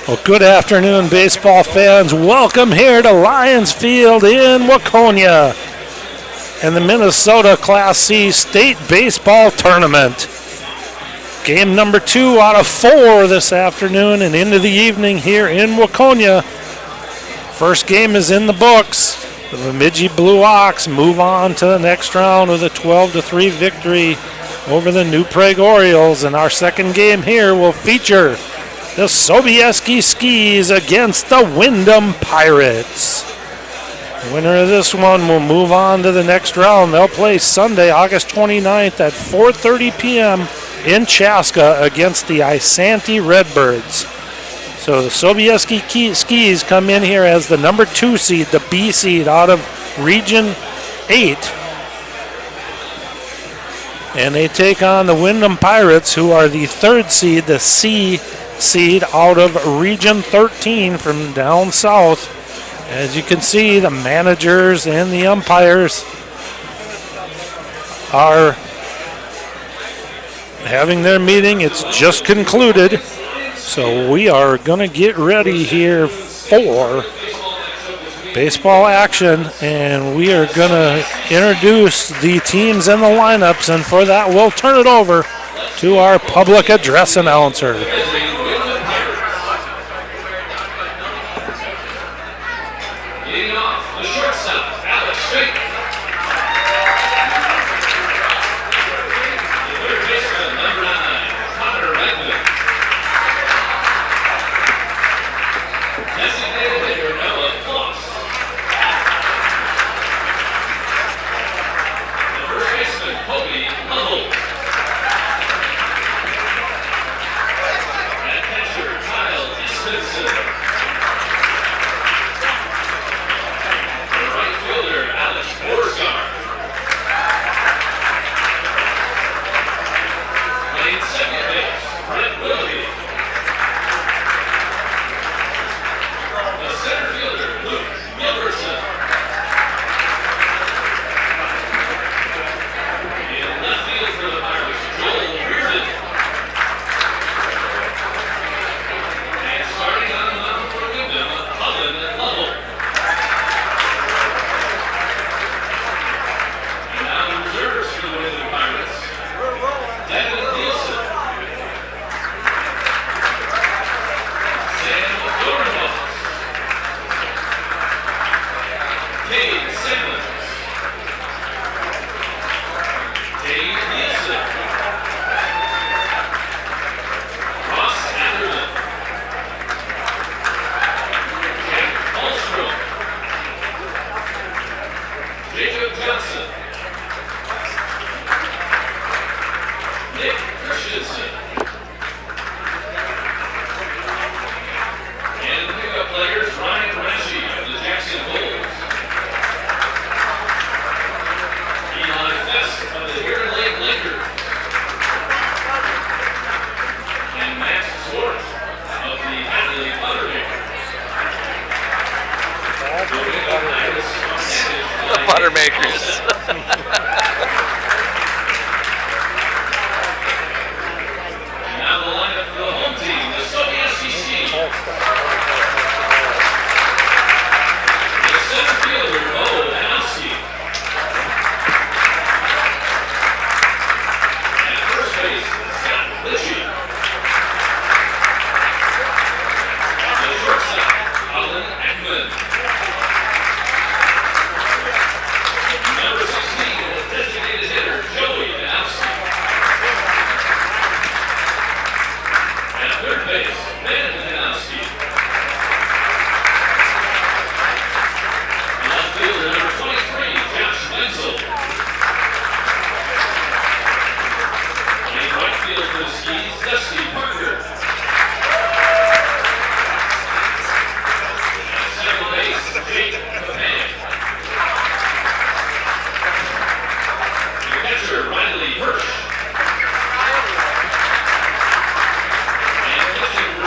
Well, good afternoon, baseball fans. Welcome here to Lions Field in Waconia and the Minnesota Class C State Baseball Tournament. Game number 2 out of 4 this afternoon and into the evening here in Waconia. First game is in the books. The Bemidji Blue Ox move on to the next round with a 12-3 victory over the New Prague Orioles. And our second game here will feature the Sobieski Skis against the Windom Pirates. The winner of this one will move on to the next round. They'll play Sunday, August 29th at 4:30 p.m. in Chaska against the Isanti Redbirds. So the Sobieski Skis come in here as the number 2 seed, the B seed out of Region 8. And they take on the Windom Pirates, who are the 3rd seed, the C seed out of Region 13 from down south. As you can see, the managers and the umpires are having their meeting. It's just concluded. So we are going to get ready here for baseball action, and we are going to introduce the teams and the lineups, and for that we'll turn it over to our public address announcer.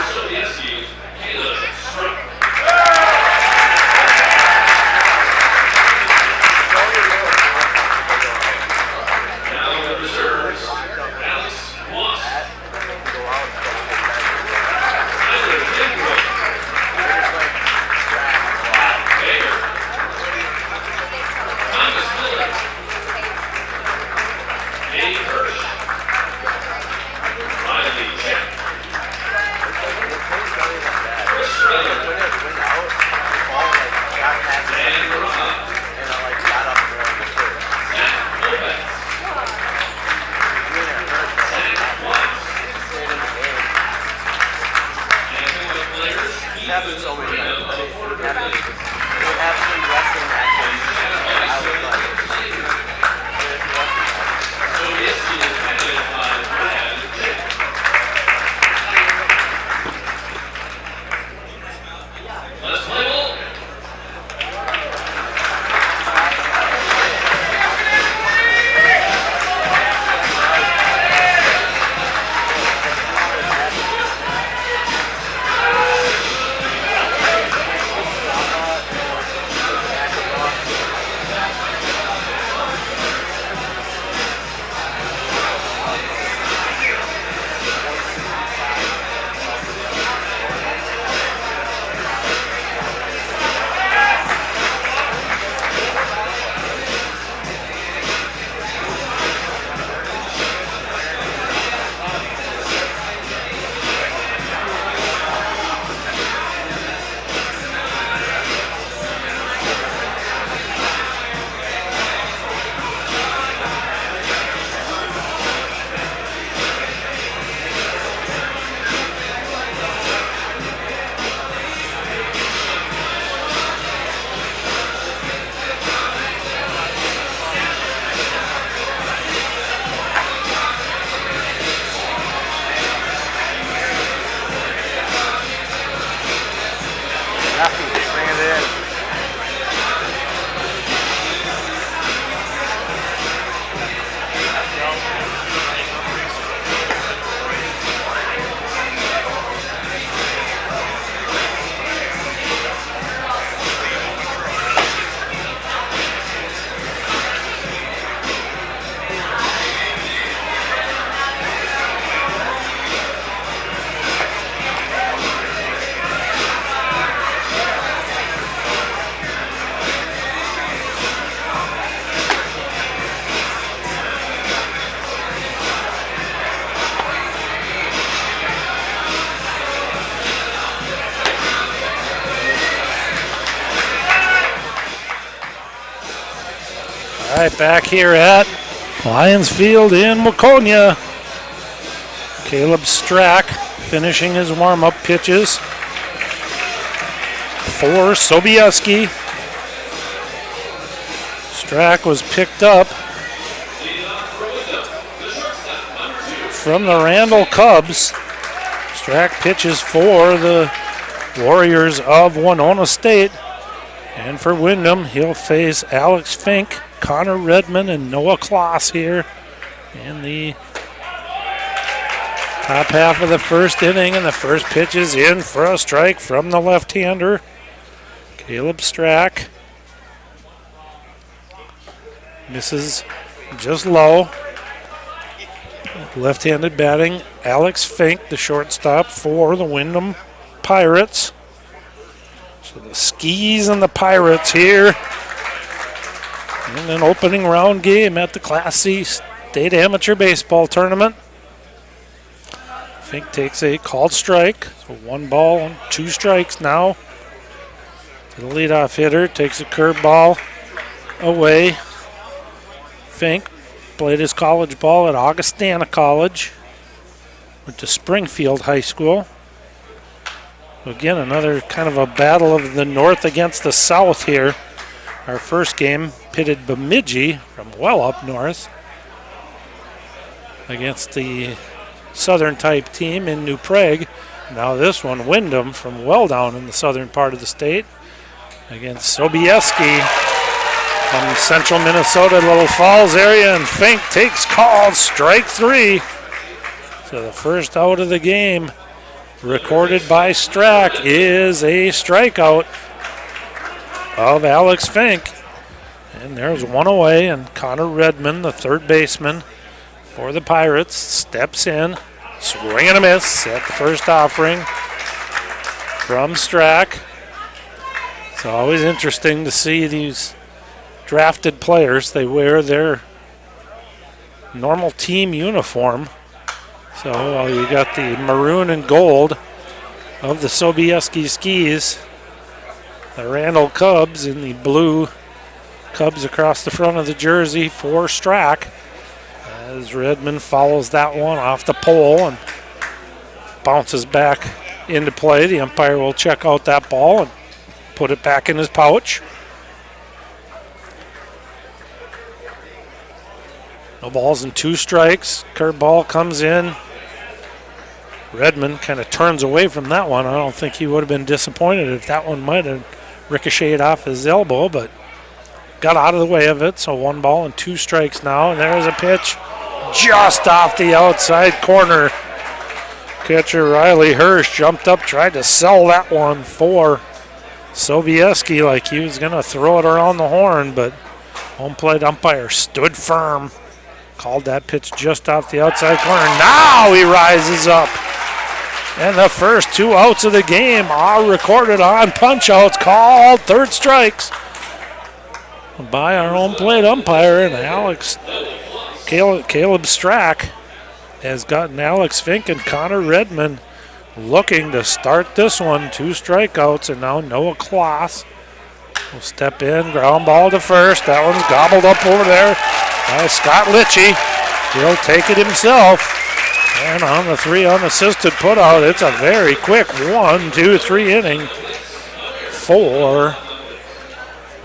Sobieski happens so many times. I mean, it would happen in wrestling matches. I would like All right, back here at Lions Field in Waconia. Caleb Strack finishing his warm-up pitches for Sobieski. Strack was picked up from the Randall Cubs. Strack pitches for the Warriors of Winona State. And for Windom, he'll face Alex Fink, Connor Redmond, and Noah Kloss here in the top half of the first inning. And the first pitch is in for a strike from the left-hander, Caleb Strack. Misses just low. Left-handed batting, Alex Fink, the shortstop for the Windom Pirates. So the Skis and the Pirates here in an opening round game at the Class C State Amateur Baseball Tournament. Fink takes a called strike, so 1 ball and 2 strikes now. To the leadoff hitter, takes a curveball away. Fink played his college ball at Augustana College, went to Springfield High School. Again, another kind of a battle of the north against the south here. Our first game pitted Bemidji from well up north against the southern type team in New Prague. Now this one, Windom from well down in the southern part of the state against Sobieski from central Minnesota, Little Falls area, and Fink takes call, strike 3. So the first out of the game, recorded by Strack, is a strikeout of Alex Fink. And there's one away, and Connor Redmond, the third baseman for the Pirates, steps in, swing and a miss at the first offering from Strack. It's always interesting to see these drafted players. They wear their normal team uniform. So you got the maroon and gold of the Sobieski Skis, the Randall Cubs in the blue Cubs across the front of the jersey for Strack, as Redmond follows that one off the pole and bounces back into play. The umpire will check out that ball and put it back in his pouch. No balls and 2 strikes. Curveball comes in. Redmond kind of turns away from that one. I don't think he would have been disappointed if that one might have ricocheted off his elbow, but got out of the way of it. So 1 ball and 2 strikes now. And there's a pitch just off the outside corner. Catcher Riley Hirsch jumped up, tried to sell that one for Sobieski like he was going to throw it around the horn, but home plate umpire stood firm. Called that pitch just off the outside corner. Now he rises up. And the first 2 outs of the game are recorded on punch-outs, called 3rd strikes by our home plate umpire. And Caleb Strack has gotten Alex Fink and Connor Redmond looking to start this one. 2 strikeouts, and now Noah Kloss will step in, ground ball to first. That one's gobbled up over there by Scott Litchie. He'll take it himself. And on the 3 unassisted putout, it's a very quick 1, 2, 3 inning for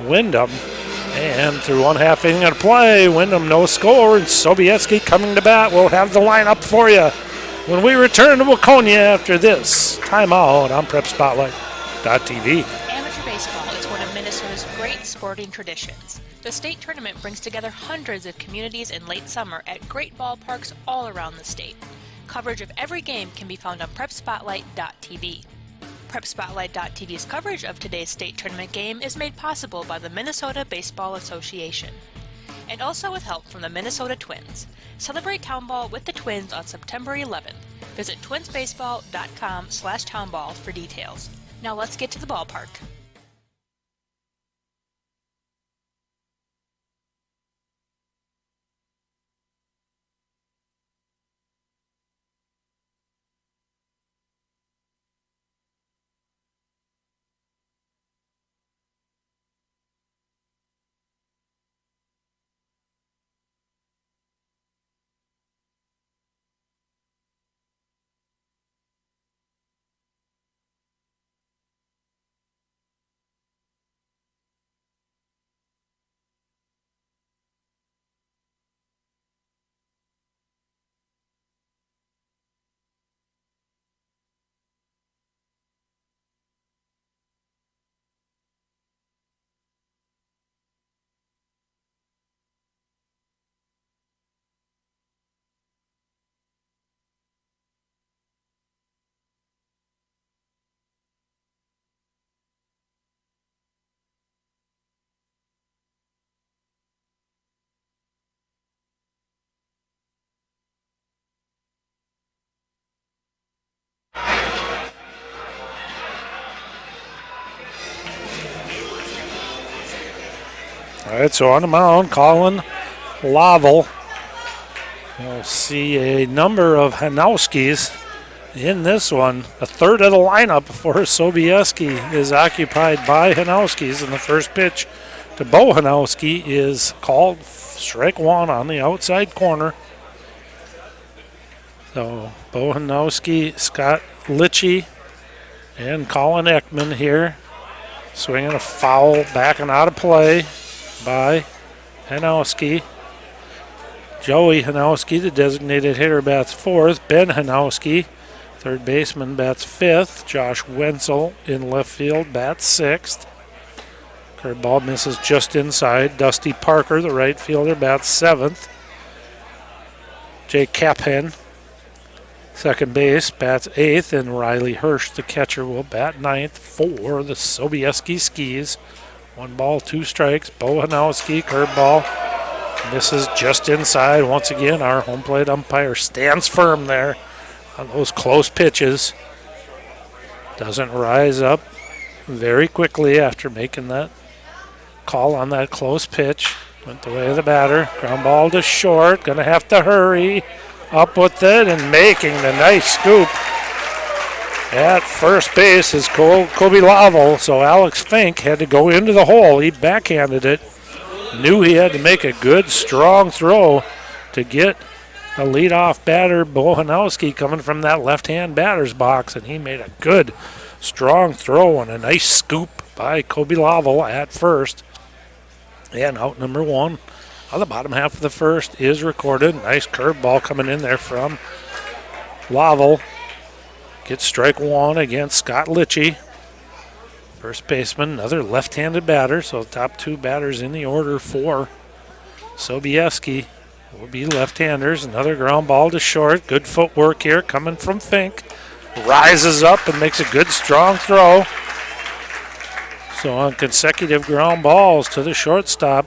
Windom. And through 1/2 inning of play, Windom no score, and Sobieski coming to bat. We'll have the lineup for you when we return to Waconia after this timeout on PrepSpotlight.tv. Amateur baseball is one of Minnesota's great sporting traditions. The state tournament brings together hundreds of communities in late summer at great ballparks all around the state. Coverage of every game can be found on PrepSpotlight.tv. PrepSpotlight.tv's coverage of today's state tournament game is made possible by the Minnesota Baseball Association, and also with help from the Minnesota Twins. Celebrate Townball with the Twins on September 11th. Visit twinsbaseball.com/townball for details. Now let's get to the ballpark. All right, so on the mound, Colin Lavel. We'll see a number of Hanowskis in this one. A third of the lineup for Sobieski is occupied by Hanowskis, and the first pitch to Bo Hanowski is called strike 1 on the outside corner. So Bo Hanowski, Scott Litchie, and Colin Ekman here. Swinging a foul, backing out of play by Hanowski. Joey Hanowski, the designated hitter, bats 4th. Ben Hanowski, third baseman, bats 5th. Josh Wenzel in left field, bats 6th. Curveball misses just inside. Dusty Parker, the right fielder, bats 7th. Jake Kaphen, second base, bats 8th. And Riley Hirsch, the catcher, will bat 9th for the Sobieski Skis. 1 ball, 2 strikes. Bo Hanowski, curveball, misses just inside. Once again, our home plate umpire stands firm there on those close pitches. Doesn't rise up very quickly after making that call on that close pitch. Went the way of the batter. Ground ball to short. Going to have to hurry up with it, and making the nice scoop at first base is Kobe Lavel. So Alex Fink had to go into the hole. He backhanded it. Knew he had to make a good, strong throw to get the leadoff batter, Bohanowski, coming from that left-hand batter's box, and he made a good, strong throw and a nice scoop by Kobe Lavel at first. And out number one on the bottom half of the first is recorded. Nice curveball coming in there from Lavel. Gets strike one against Scott Litchie. First baseman, another left-handed batter, so the top two batters in the order for Sobieski will be left-handers. Another ground ball to short. Good footwork here coming from Fink. Rises up and makes a good, strong throw. So on consecutive ground balls to the shortstop,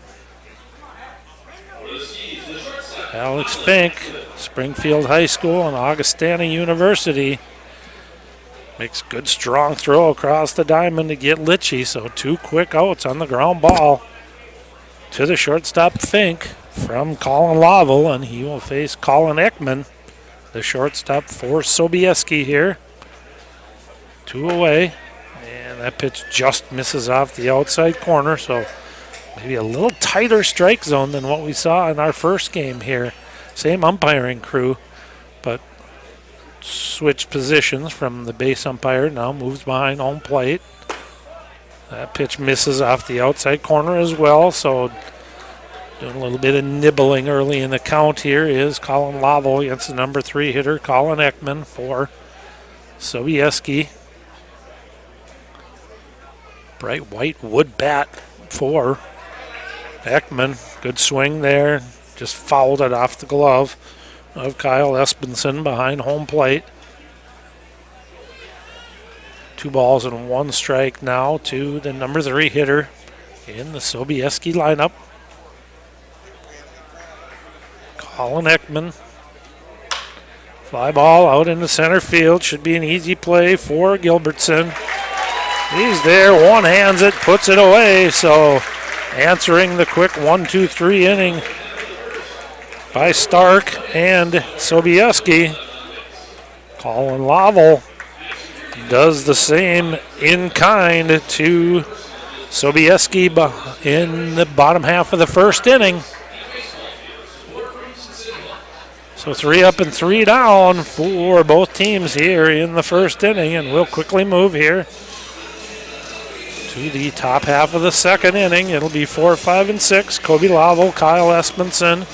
Alex Fink, Springfield High School and Augustana University, makes a good, strong throw across the diamond to get Litchie. So two quick outs on the ground ball to the shortstop, Fink, from Colin Lavel, and he will face Colin Ekman, the shortstop for Sobieski here. Two away, and that pitch just misses off the outside corner, so maybe a little tighter strike zone than what we saw in our first game here. Same umpiring crew, but switched positions from the base umpire, now moves behind home plate. That pitch misses off the outside corner as well, so doing a little bit of nibbling early in the count here is Colin Lavel against the number 3 hitter, Colin Ekman, for Sobieski. Bright white wood bat for Ekman. Good swing there. Just fouled it off the glove of Kyle Espenson behind home plate. 2 balls and 1 strike now to the number 3 hitter in the Sobieski lineup, Colin Ekman. Fly ball out into center field. Should be an easy play for Gilbertson. He's there, one-hands it, puts it away. So answering the quick 1-2-3 inning by Stark and Sobieski, Colin Lavel does the same in kind to Sobieski in the bottom half of the first inning. So 3 up and 3 down for both teams here in the first inning, and we'll quickly move here to the top half of the second inning. It'll be 4, 5, and 6. Kobe Lavel, Kyle Espenson,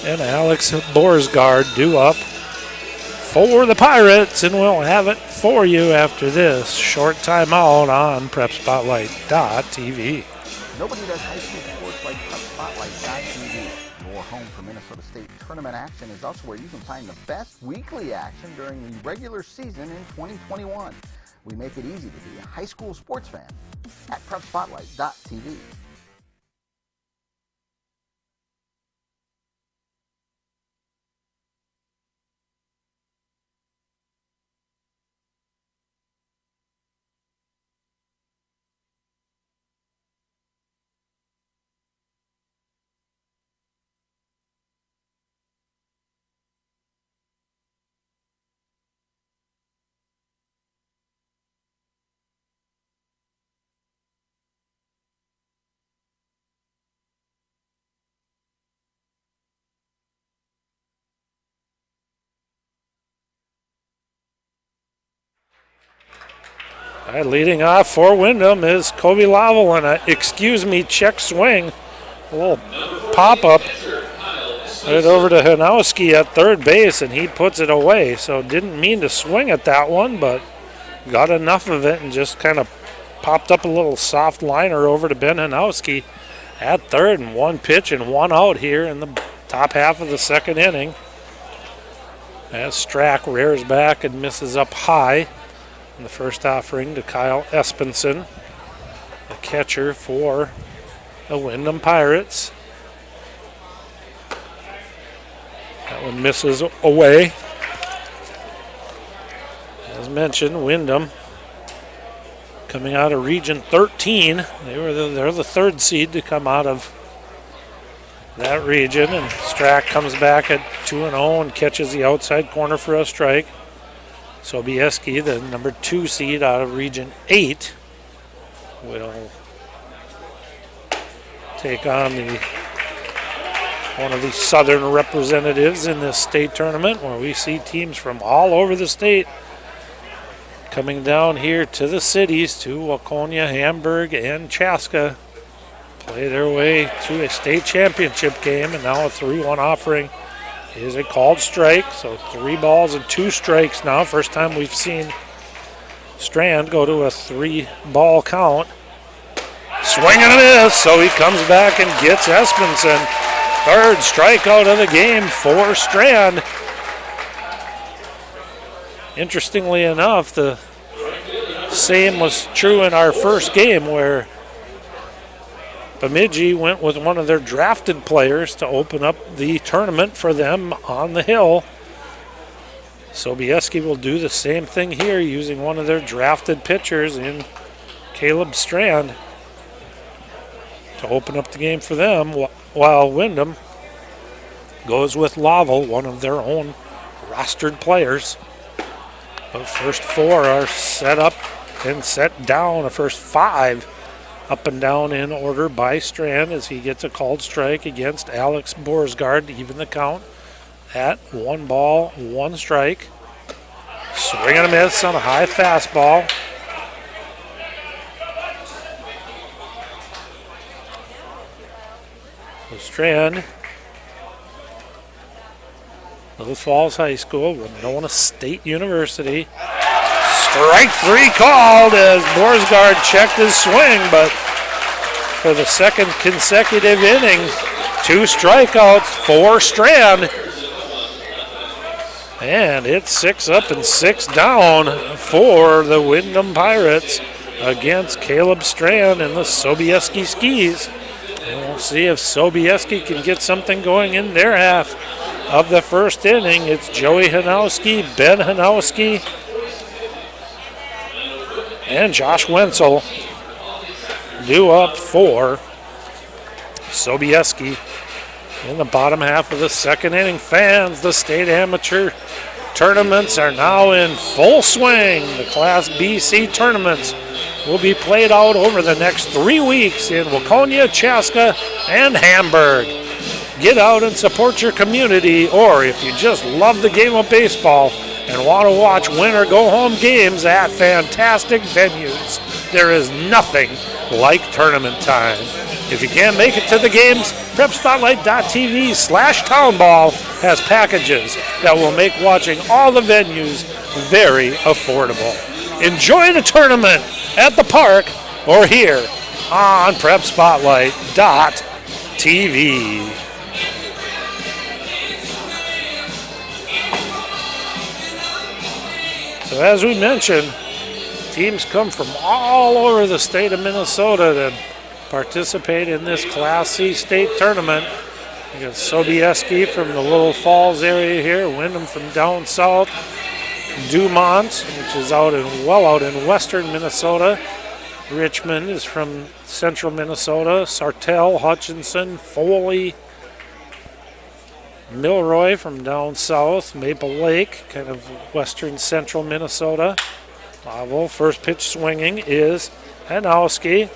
and Alex Borsgaard due up for the Pirates, and we'll have it for you after this short timeout on PrepSpotlight.tv. Nobody does high school sports like PrepSpotlight.tv. Your home for Minnesota State tournament action is also where you can find the best weekly action during the regular season in 2021. We make it easy to be a high school sports fan at PrepSpotlight.tv. Leading off for Windom is Kobe Lavel, and a excuse me check swing. A little pop-up. Right over to Hanowski at third base, and he puts it away. So didn't mean to swing at that one, but got enough of it and just kind of popped up a little soft liner over to Ben Hanowski at third, and 1 pitch and 1 out here in the top half of the second inning. As Strack rears back and misses up high. The first offering to Kyle Espenson, the catcher for the Windom Pirates. That one misses away. As mentioned, Windom coming out of Region 13. They're the 3rd seed to come out of that region, and Strack comes back at 2-0 and catches the outside corner for a strike. Sobieski, the number 2 seed out of Region 8, will take on the one of the southern representatives in this state tournament, where we see teams from all over the state coming down here to the cities, to Waconia, Hamburg, and Chaska, play their way to a state championship game. And now a 3-1 offering is a called strike. So 3 balls and 2 strikes now. First time we've seen Strand go to a 3-ball count. Swing and a miss, so he comes back and gets Espenson. 3rd strikeout of the game for Strand. Interestingly enough, the same was true in our first game, where Bemidji went with one of their drafted players to open up the tournament for them on the hill. Sobieski will do the same thing here, using one of their drafted pitchers in Caleb Strand to open up the game for them, while Windom goes with Laval, one of their own rostered players. The first 4 are set up and set down. The first 5 up and down in order by Strand, as he gets a called strike against Alex Borsgaard to even the count at 1 ball, 1 strike. Swing and a miss on a high fastball. So Strand, Little Falls High School, Winona State University. Strike 3 called as Borsgaard checked his swing, but for the 2nd consecutive inning, 2 strikeouts for Strand. And it's 6 up and 6 down for the Windom Pirates against Caleb Strand and the Sobieski Skis. And we'll see if Sobieski can get something going in their half of the first inning. It's Joey Hanowski, Ben Hanowski, and Josh Wenzel due up for Sobieski in the bottom half of the 2nd inning. Fans, the state amateur tournaments are now in full swing. The Class BC tournaments will be played out over the next 3 weeks in Waconia, Chaska, and Hamburg. Get out and support your community, or if you just love the game of baseball and want to watch win or go home games at fantastic venues, there is nothing like tournament time. If you can't make it to the games, PrepSpotlight.tv/townball has packages that will make watching all the venues very affordable. Enjoy the tournament at the park or here on PrepSpotlight.tv. So as we mentioned, teams come from all over the state of Minnesota to participate in this Class C state tournament. We got Sobieski from the Little Falls area here, Windom from down south, Dumont, which is out in western Minnesota. Richmond is from central Minnesota, Sartell, Hutchinson, Foley, Milroy from down south, Maple Lake, kind of western central Minnesota. Laval, first pitch swinging is Hanowski.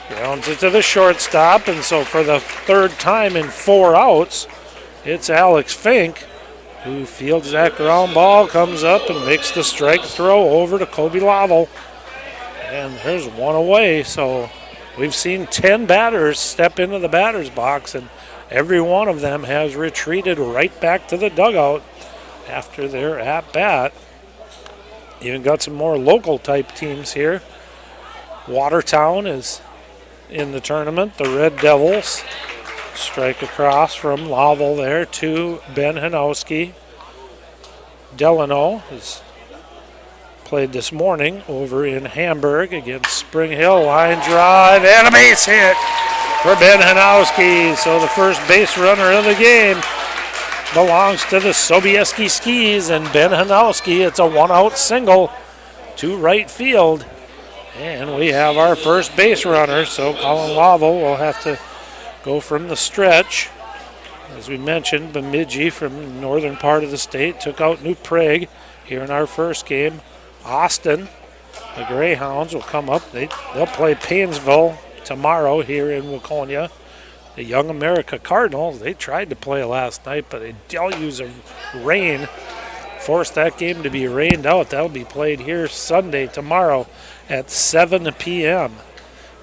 Grounds it to the shortstop, and so for the 3rd time in 4 outs, it's Alex Fink who fields that ground ball, comes up and makes the strike throw over to Kobe Laval. And there's 1 away, so we've seen 10 batters step into the batter's box, and every one of them has retreated right back to the dugout after their at-bat. Even got some more local type teams here. Watertown is in the tournament. The Red Devils strike across from Laval there to Ben Hanowski. Delano has played this morning over in Hamburg against Spring Hill. Line drive and a base hit for Ben Hanowski. So the first base runner of the game belongs to the Sobieski Skis and Ben Hanowski. It's a 1-out single to right field. And we have our first base runner, so Colin Laval will have to go from the stretch. As we mentioned, Bemidji from the northern part of the state took out New Prague here in our first game. Austin, the Greyhounds, will come up. They'll play Painesville tomorrow here in Waconia. the Young America Cardinals, they tried to play last night, but a deluge of rain forced that game to be rained out. That'll be played here Sunday, tomorrow at 7 p.m.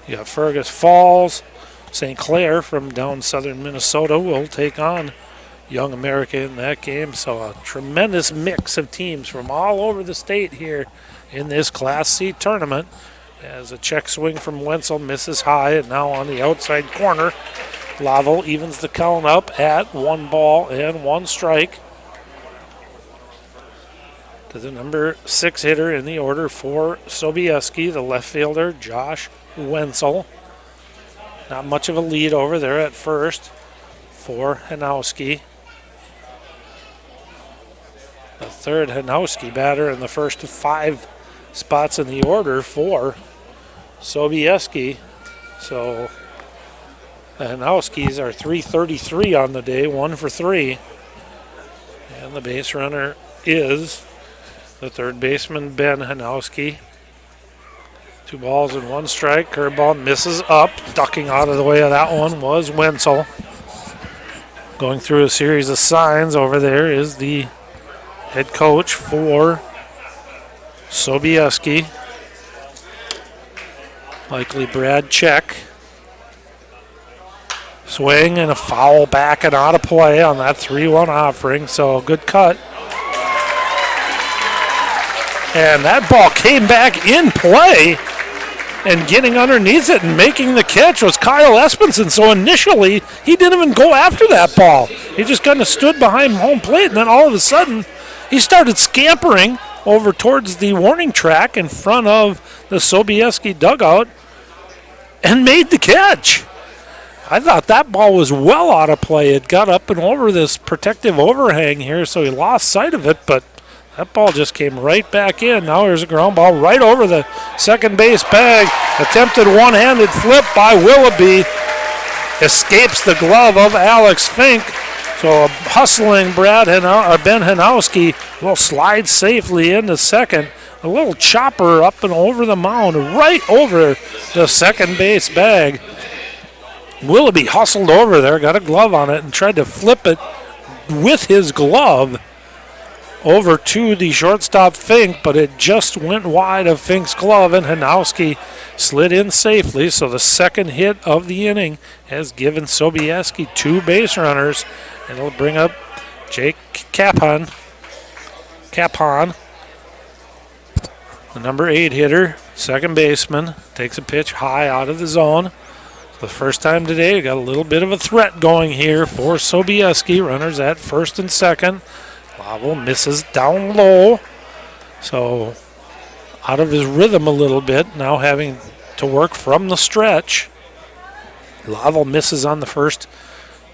You got Fergus Falls, St. Clair from down southern Minnesota will take on Young America in that game. So a tremendous mix of teams from all over the state here in this Class C tournament. As a check swing from Wenzel misses high, and now on the outside corner, Laval evens the count up at 1 ball and 1 strike to the number 6 hitter in the order for Sobieski, the left fielder, Josh Wenzel. Not much of a lead over there at first for Hanowski. The third Hanowski batter in the first 5 spots in the order for Sobieski. So the Hanowskis are .333 on the day, 1 for 3. And the base runner is the third baseman, Ben Hanowski. 2 balls and 1 strike. Curveball misses up. Ducking out of the way of that one was Wenzel. Going through a series of signs over there is the head coach for Sobieski. Likely Brad Check. Swing and a foul back and out of play on that 3-1 offering, so a good cut. And that ball came back in play, and getting underneath it and making the catch was Kyle Espenson. So initially, he didn't even go after that ball. He just kind of stood behind home plate, and then all of a sudden, he started scampering over towards the warning track in front of the Sobieski dugout and made the catch. I thought that ball was well out of play. It got up and over this protective overhang here, so he lost sight of it, but that ball just came right back in. Now there's a ground ball right over the second base bag. Attempted one-handed flip by Willoughby. Escapes the glove of Alex Fink. So a hustling Ben Hanowski will slide safely into second. A little chopper up and over the mound, right over the second base bag. Willoughby hustled over there, got a glove on it, and tried to flip it with his glove over to the shortstop Fink, but it just went wide of Fink's glove, and Hanowski slid in safely. So the second hit of the inning has given Sobieski 2 base runners, and it'll bring up Jake Capon, the number 8 hitter, second baseman, takes a pitch high out of the zone. For the first time today, we got a little bit of a threat going here for Sobieski. Runners at first and second. Laval misses down low, so out of his rhythm a little bit, now having to work from the stretch. Laval misses on the first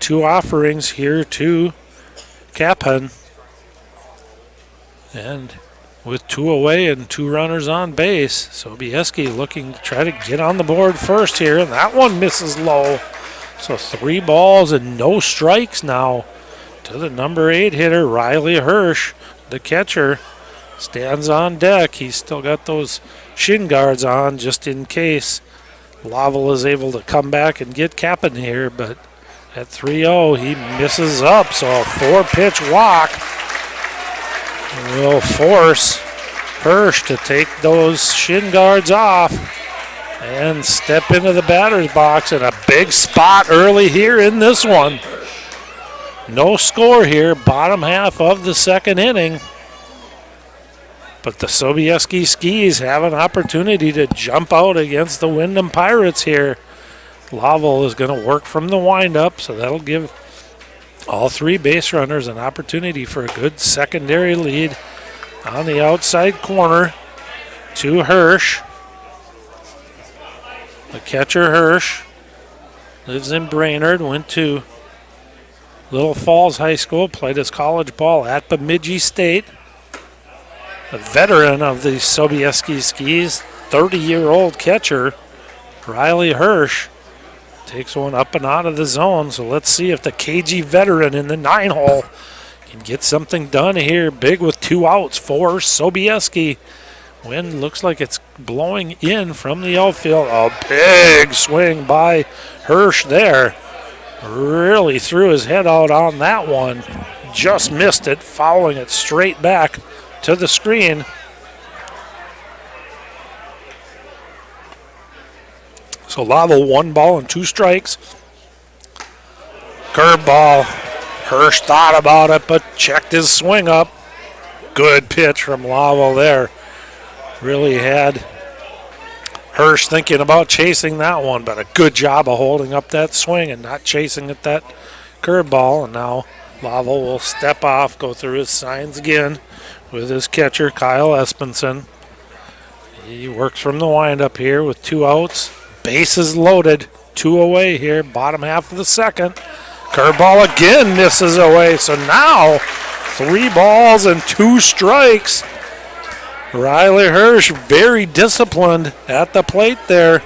2 offerings here to Capon. And with 2 away and 2 runners on base, Sobieski looking to try to get on the board first here, and that one misses low. So 3 balls and no strikes now to the number 8 hitter, Riley Hirsch. The catcher stands on deck. He's still got those shin guards on just in case Laval is able to come back and get Capon here, but at 3-0, he misses up. So a 4-pitch walk will force Hirsch to take those shin guards off and step into the batter's box, in a big spot early here in this one. No score here, bottom half of the second inning. But the Sobieski Skis have an opportunity to jump out against the Windom Pirates here. Laval is going to work from the windup, so that'll give all 3 base runners an opportunity for a good secondary lead. On the outside corner to Hirsch. The catcher Hirsch lives in Brainerd, went to Little Falls High School, played his college ball at Bemidji State. A veteran of the Sobieski Skis, 30-year-old catcher Riley Hirsch takes one up and out of the zone. So let's see if the KG veteran in the 9-hole can get something done here. Big with 2 outs for Sobieski. Wind looks like it's blowing in from the outfield. A big swing by Hirsch there. really threw his head out on that one. Just missed it, fouling it straight back to the screen. So Laval 1 ball and 2 strikes. Curveball. Hirsch thought about it, but checked his swing up. Good pitch from Laval there. Really had Hirsch thinking about chasing that one, but a good job of holding up that swing and not chasing at that curveball. And now Laval will step off, go through his signs again with his catcher, Kyle Espenson. He works from the windup here with 2 outs. Bases loaded, 2 away here, bottom half of the second. Curveball again misses away, so now 3 balls and 2 strikes. Riley Hirsch very disciplined at the plate there.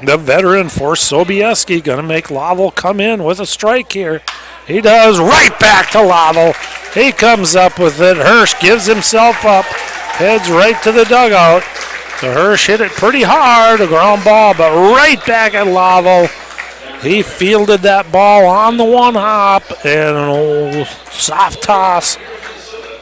The veteran for Sobieski going to make Laval come in with a strike here. He does, right back to Laval. He comes up with it. Hirsch gives himself up, heads right to the dugout. So Hirsch hit it pretty hard, a ground ball, but right back at Laval. He fielded that ball on the 1 hop and an old soft toss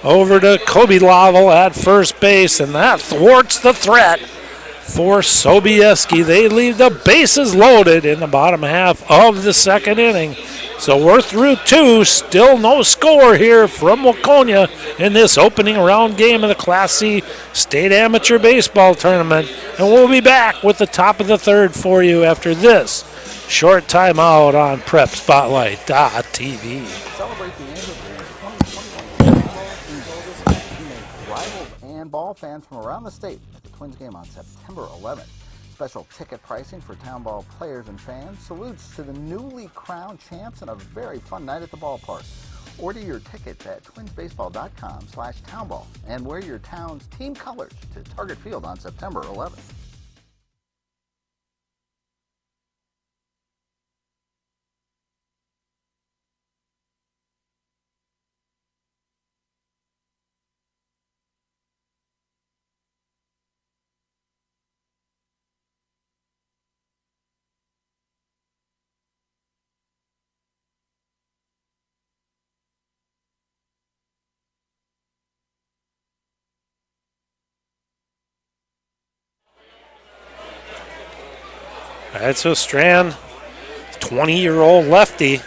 over to Kobe Laval at first base, and that thwarts the threat for Sobieski. They leave the bases loaded in the bottom half of the second inning. So we're through 2, still no score here from Waconia in this opening round game of the Class C State Amateur Baseball Tournament. And we'll be back with the top of the third for you after this short timeout on PrepSpotlight.tv. Celebrate the end of the 2021 rivals and ball fans from around the state at the Twins game on September 11th. Special ticket pricing for town ball players and fans. Salutes to the newly crowned champs and a very fun night at the ballpark. Order your tickets at twinsbaseball.com/townball and wear your town's team colors to Target Field on September 11th. All right, so Strand, 20-year-old lefty,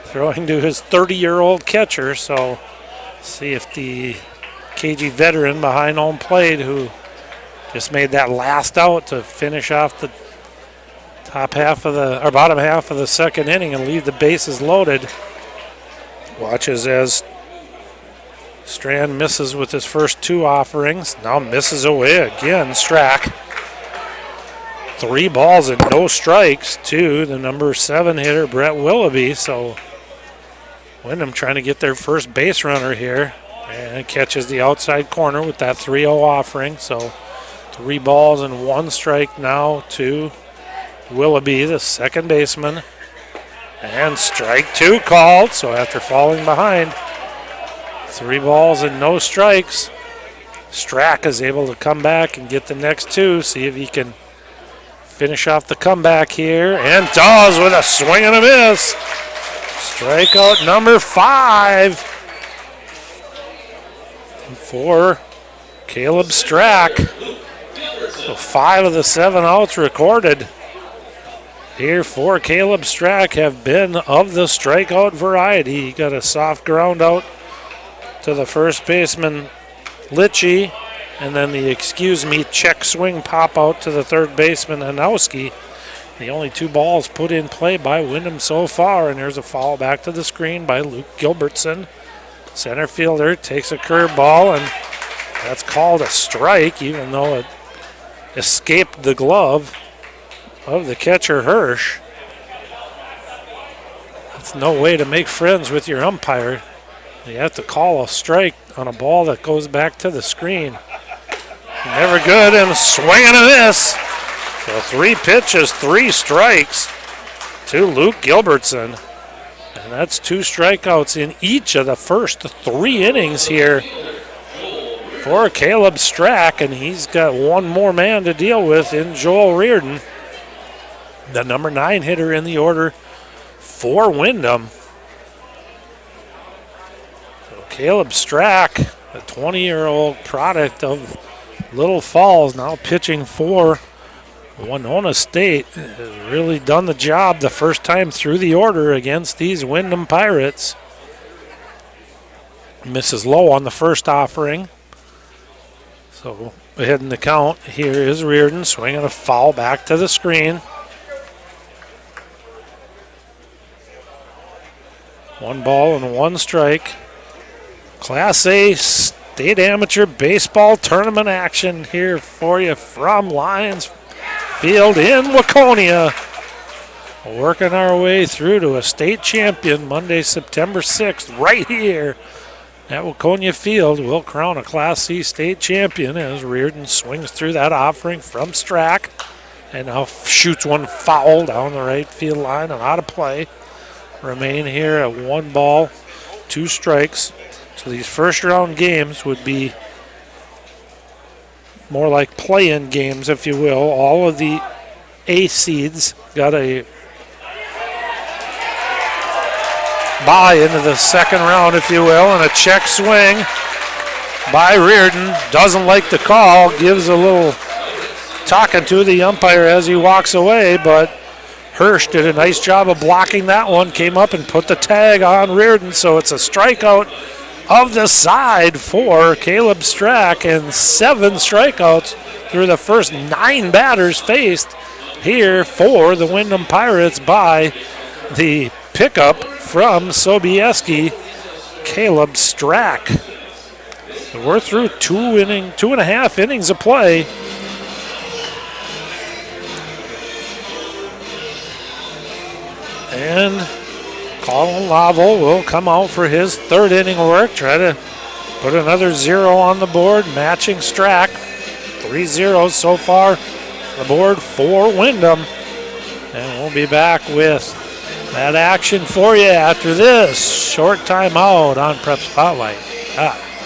throwing to his 30-year-old catcher. So see if the KG veteran behind home plate, who just made that last out to finish off the bottom half of the second inning and leave the bases loaded, watches as Strand misses with his first 2 offerings. Now misses away again, Strack. 3 balls and no strikes to the number 7 hitter, Brett Willoughby. So Windom trying to get their first base runner here and catches the outside corner with that 3-0 offering. So 3 balls and 1 strike now to Willoughby, the second baseman. And strike 2 called. So after falling behind, 3 balls and no strikes, Strack is able to come back and get the next 2, see if he can finish off the comeback here, and does with a swing and a miss. Strikeout number 5 for Caleb Strack. So 5 of the 7 outs recorded here for Caleb Strack have been of the strikeout variety. He got a soft ground out to the first baseman, Litchie, and then the check swing pop out to the third baseman, Hanowski. The only 2 balls put in play by Windom so far, and there's a foul back to the screen by Luke Gilbertson. Center fielder takes a curveball, and that's called a strike, even though it escaped the glove of the catcher, Hirsch. That's no way to make friends with your umpire. You have to call a strike on a ball that goes back to the screen. Never good, and a swing and a miss. So 3 pitches, 3 strikes to Luke Gilbertson. And that's 2 strikeouts in each of the first 3 innings here for Caleb Strack, and he's got 1 more man to deal with in Joel Reardon, the number 9 hitter in the order for Windom. So Caleb Strack, a 20-year-old product of Little Falls, now pitching for Winona State, has really done the job the first time through the order against these Windom Pirates. Misses low on the first offering. So ahead in the count, here is Reardon swinging a foul back to the screen. 1 ball and 1 strike. Class A State Amateur Baseball Tournament action here for you from Lions Field in Waconia. Working our way through to a state champion Monday, September 6th, right here at Waconia Field. We'll crown a Class C state champion as Reardon swings through that offering from Strack and now shoots one foul down the right field line and out of play. Remain here at 1 ball, 2 strikes. So these first round games would be more like play-in games, if you will. All of the A seeds got a bye into the second round, if you will, and a check swing by Reardon. Doesn't like the call, gives a little talking to the umpire as he walks away, but Hirsch did a nice job of blocking that one, came up and put the tag on Reardon, so it's a strikeout of the side for Caleb Strack and 7 strikeouts through the first 9 batters faced here for the Windom Pirates by the pickup from Sobieski, Caleb Strack. So we're through 2.5 innings of play. And Colin Lavel will come out for his 3rd inning work, try to put another 0 on the board, matching Strack. 3 zeros so far on the board for Windom. And we'll be back with that action for you after this short timeout on Prep Spotlight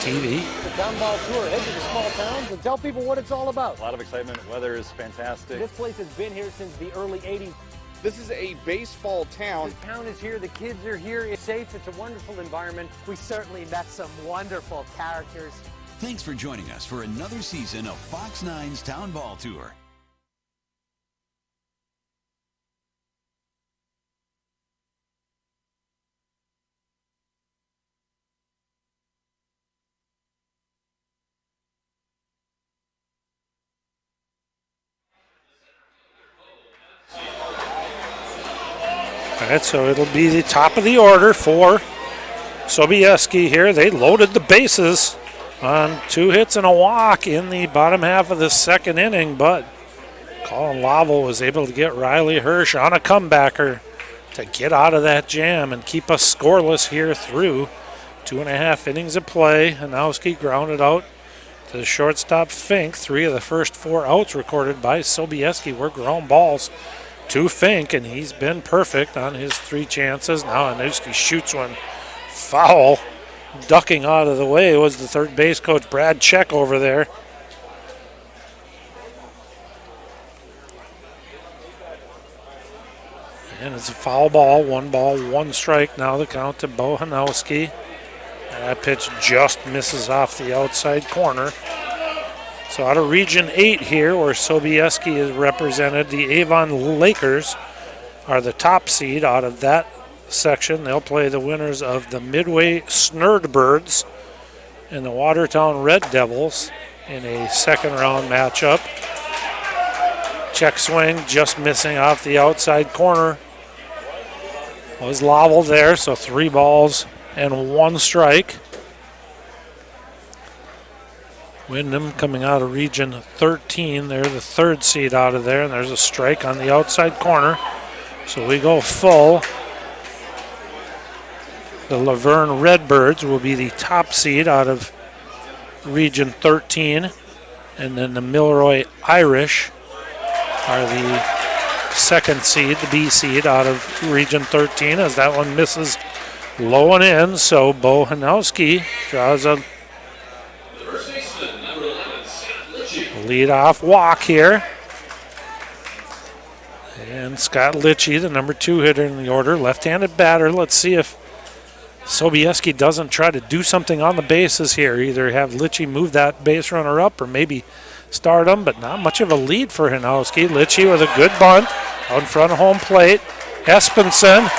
TV. The Town Ball Tour, head to the small towns and tell people what it's all about. A lot of excitement, weather is fantastic. This place has been here since the early 80s. This is a baseball town. The town is here, the kids are here, it's safe, it's a wonderful environment. We certainly met some wonderful characters. Thanks for joining us for another season of Fox 9's Town Ball Tour. All right, so it'll be the top of the order for Sobieski here. They loaded the bases on 2 hits and a walk in the bottom half of the 2nd inning, but Colin Lavel was able to get Riley Hirsch on a comebacker to get out of that jam and keep us scoreless here through 2.5 innings of play. Hanowski grounded out to the shortstop Fink. 3 of the first 4 outs recorded by Sobieski were ground balls to Fink, and he's been perfect on his 3 chances. Now Hanowski shoots one foul. Ducking out of the way was the third base coach, Brad Check, over there. And it's a foul ball, 1 ball, 1 strike. Now the count to Bo Hanowski. That pitch just misses off the outside corner. So out of Region 8 here, where Sobieski is represented, the Avon Lakers are the top seed out of that section. They'll play the winners of the Midway Snurdbirds and the Watertown Red Devils in a 2nd round matchup. Check swing just missing off the outside corner. Was Lavel there, so 3 balls and 1 strike. Windom coming out of Region 13. They're the 3rd seed out of there, and there's a strike on the outside corner. So we go full. The Laverne Redbirds will be the top seed out of Region 13, and then the Milroy Irish are the 2nd seed, the B seed out of Region 13, as that one misses low and in. So Bo Hanowski draws a lead-off walk here. And Scott Litchie, the number 2 hitter in the order, left-handed batter. Let's see if Sobieski doesn't try to do something on the bases here. Either have Litchie move that base runner up or maybe start him, but not much of a lead for Hanowski. Litchie with a good bunt out in front of home plate. Espenson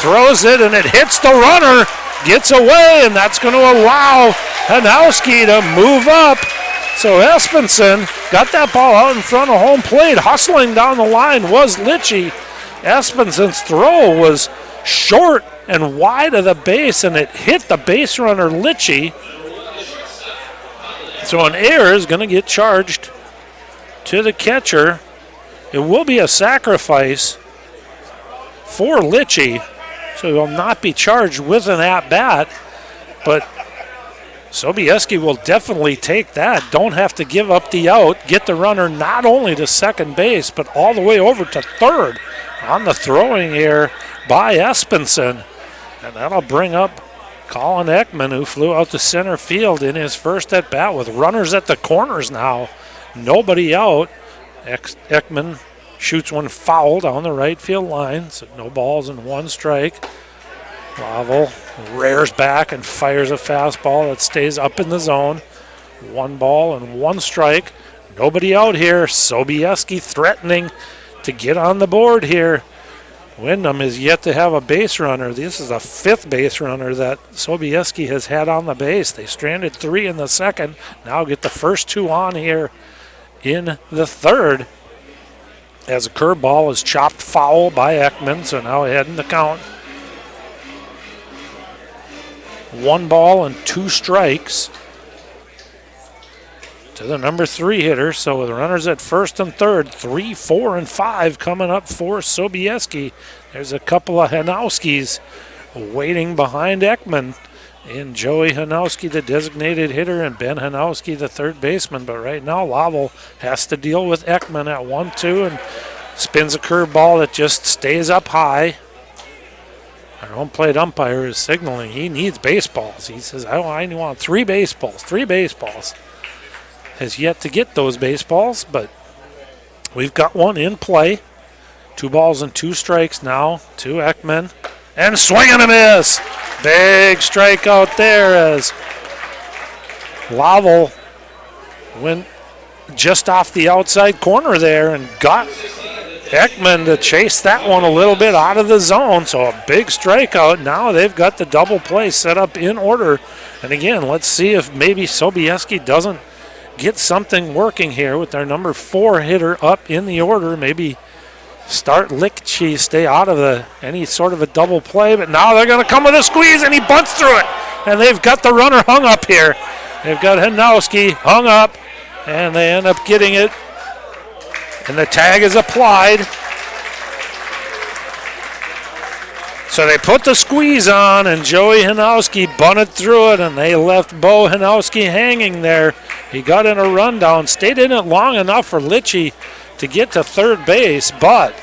throws it, and it hits the runner, gets away, and that's going to allow Hanowski to move up. So Espenson got that ball out in front of home plate. Hustling down the line was Litchie. Espenson's throw was short and wide of the base, and it hit the base runner Litchie. So an error is going to get charged to the catcher. It will be a sacrifice for Litchie, so he will not be charged with an at-bat, but Sobieski will definitely take that. Don't have to give up the out. Get the runner not only to second base, but all the way over to third on the throwing error by Espenson. And that'll bring up Colin Ekman, who flew out to center field in his first at-bat with runners at the corners now. Nobody out. Ekman shoots one foul down the right field line, so no balls and 1 strike. Laval rears back and fires a fastball that stays up in the zone. 1 ball and 1 strike. Nobody out here. Sobieski threatening to get on the board here. Windom is yet to have a base runner. This is the 5th base runner that Sobieski has had on the base. They stranded 3 in the second. Now get the first 2 on here in the third, as a curveball is chopped foul by Ekman, so now ahead in the count. 1 ball and 2 strikes to the number 3 hitter. So with runners at first and third, 3, 4, and 5 coming up for Sobieski. There's a couple of Hanowskis waiting behind Ekman. And Joey Hanowski, the designated hitter, and Ben Hanowski, the third baseman. But right now, Laval has to deal with Ekman at 1-2 and spins a curveball that just stays up high. Our home plate umpire is signaling he needs baseballs. He says, I want 3 baseballs, 3 baseballs. Has yet to get those baseballs, but we've got one in play. 2 balls and 2 strikes now to Ekman. And swing and a miss. Big strikeout there as Laval went just off the outside corner there and got Ekman to chase that one a little bit out of the zone. So a big strikeout. Now they've got the double play set up in order. And again, let's see if maybe Sobieski doesn't get something working here with their number 4 hitter up in the order. Maybe start Litchie, stay out of any sort of a double play. But now they're going to come with a squeeze, and he bunts through it. And they've got the runner hung up here. They've got Hanowski hung up, and they end up getting it. And the tag is applied. So they put the squeeze on, and Joey Hanowski bunted through it, and they left Bo Hanowski hanging there. He got in a rundown, stayed in it long enough for Litchie to get to third base, but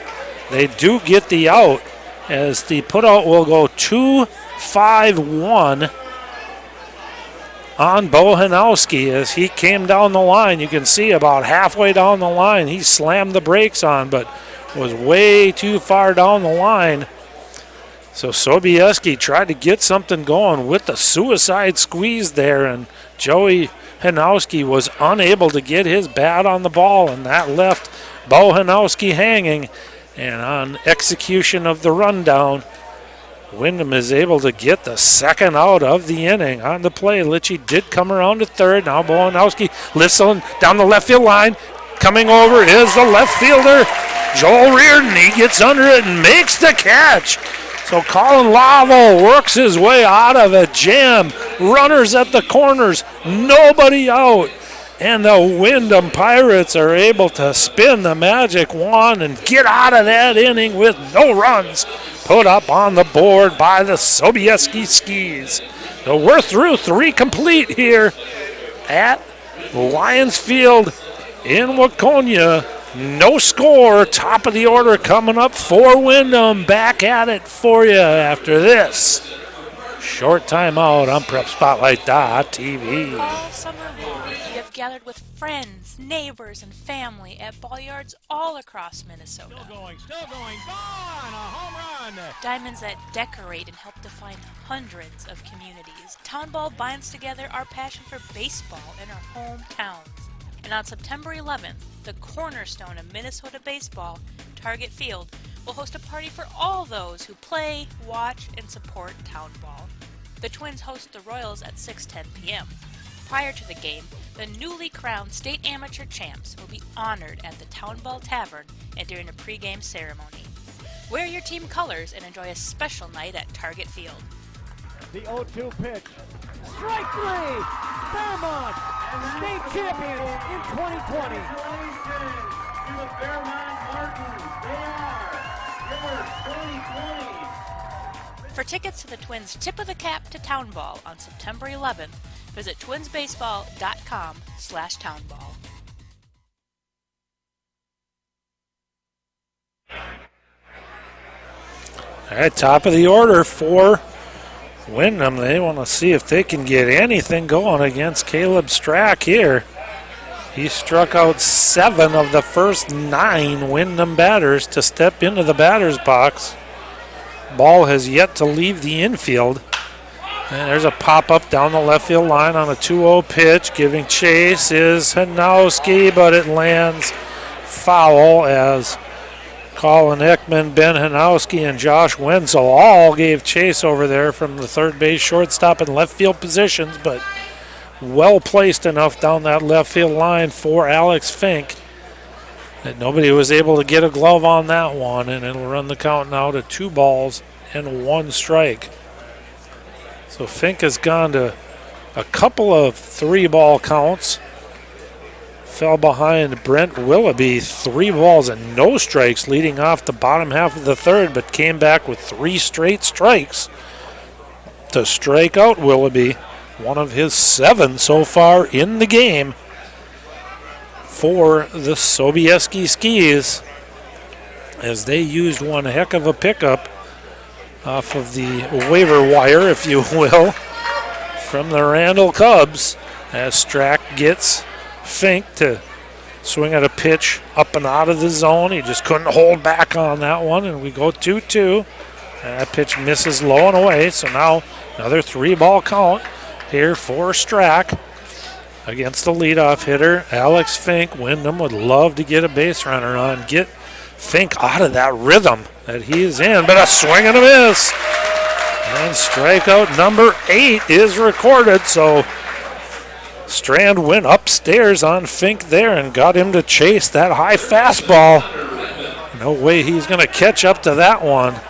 they do get the out, as the putout will go 2-5-1 on Bo Hanowski as he came down the line. You can see about halfway down the line he slammed the brakes on, but was way too far down the line. So Sobieski tried to get something going with the suicide squeeze there, and Joey Hanowski was unable to get his bat on the ball, and that left Bo Hanowski hanging. And on execution of the rundown, Windom is able to get the second out of the inning. On the play, Litchie did come around to third. Now Bo Hanowski lifts on down the left field line. Coming over is the left fielder, Joel Reardon. He gets under it and makes the catch. So Colin Laval works his way out of a jam. Runners at the corners, nobody out. And the Windom Pirates are able to spin the magic wand and get out of that inning with no runs put up on the board by the Sobieski Skis. So we're through 3 complete here at Lions Field in Waconia. No score, top of the order coming up for Windom. Back at it for you after this short timeout on PrepSpotlight.tv. All summer long, you have gathered with friends, neighbors, and family at ball yards all across Minnesota. Still going, gone, a home run. Diamonds that decorate and help define hundreds of communities. Town Ball binds together our passion for baseball in our hometowns. And on September 11th, the cornerstone of Minnesota baseball, Target Field, will host a party for all those who play, watch, and support Town Ball. The Twins host the Royals at 6:10 p.m. Prior to the game, the newly crowned state amateur champs will be honored at the Town Ball Tavern and during a pregame ceremony. Wear your team colors and enjoy a special night at Target Field. The 0-2 pitch. Strike three! Fairmont, state champions in 2020. To the Fairmont Martins. They are your 2020. For tickets to the Twins' Tip of the Cap to Town Ball on September 11th, visit twinsbaseball.com/townball. All right, top of the order for Windom. They want to see if they can get anything going against Caleb Strack here. He struck out 7 of the first 9 Windom batters to step into the batter's box. Ball has yet to leave the infield. And there's a pop-up down the left field line on a 2-0 pitch. Giving chase is Hanowski, but it lands foul as Colin Ekman, Ben Hanowski, and Josh Wenzel all gave chase over there from the third base, shortstop, and left field positions, but well placed enough down that left field line for Alex Fink that nobody was able to get a glove on that one, and it'll run the count now to 2 balls and 1 strike. So Fink has gone to a couple of 3-ball counts. Fell behind Brent Willoughby, 3 balls and no strikes leading off the bottom half of the third, but came back with 3 straight strikes to strike out Willoughby, one of his 7 so far in the game for the Sobieski Skis, as they used one heck of a pickup off of the waiver wire, if you will, from the Randall Cubs, as Strack gets Fink to swing at a pitch up and out of the zone. He just couldn't hold back on that one, and we go 2-2. That pitch misses low and away, so now another 3-ball count here for Strack against the leadoff hitter, Alex Fink. Windom would love to get a base runner on, get Fink out of that rhythm that he is in, but a swing and a miss. And strikeout number 8 is recorded, so Strand went upstairs on Fink there and got him to chase that high fastball. No way he's going to catch up to that one.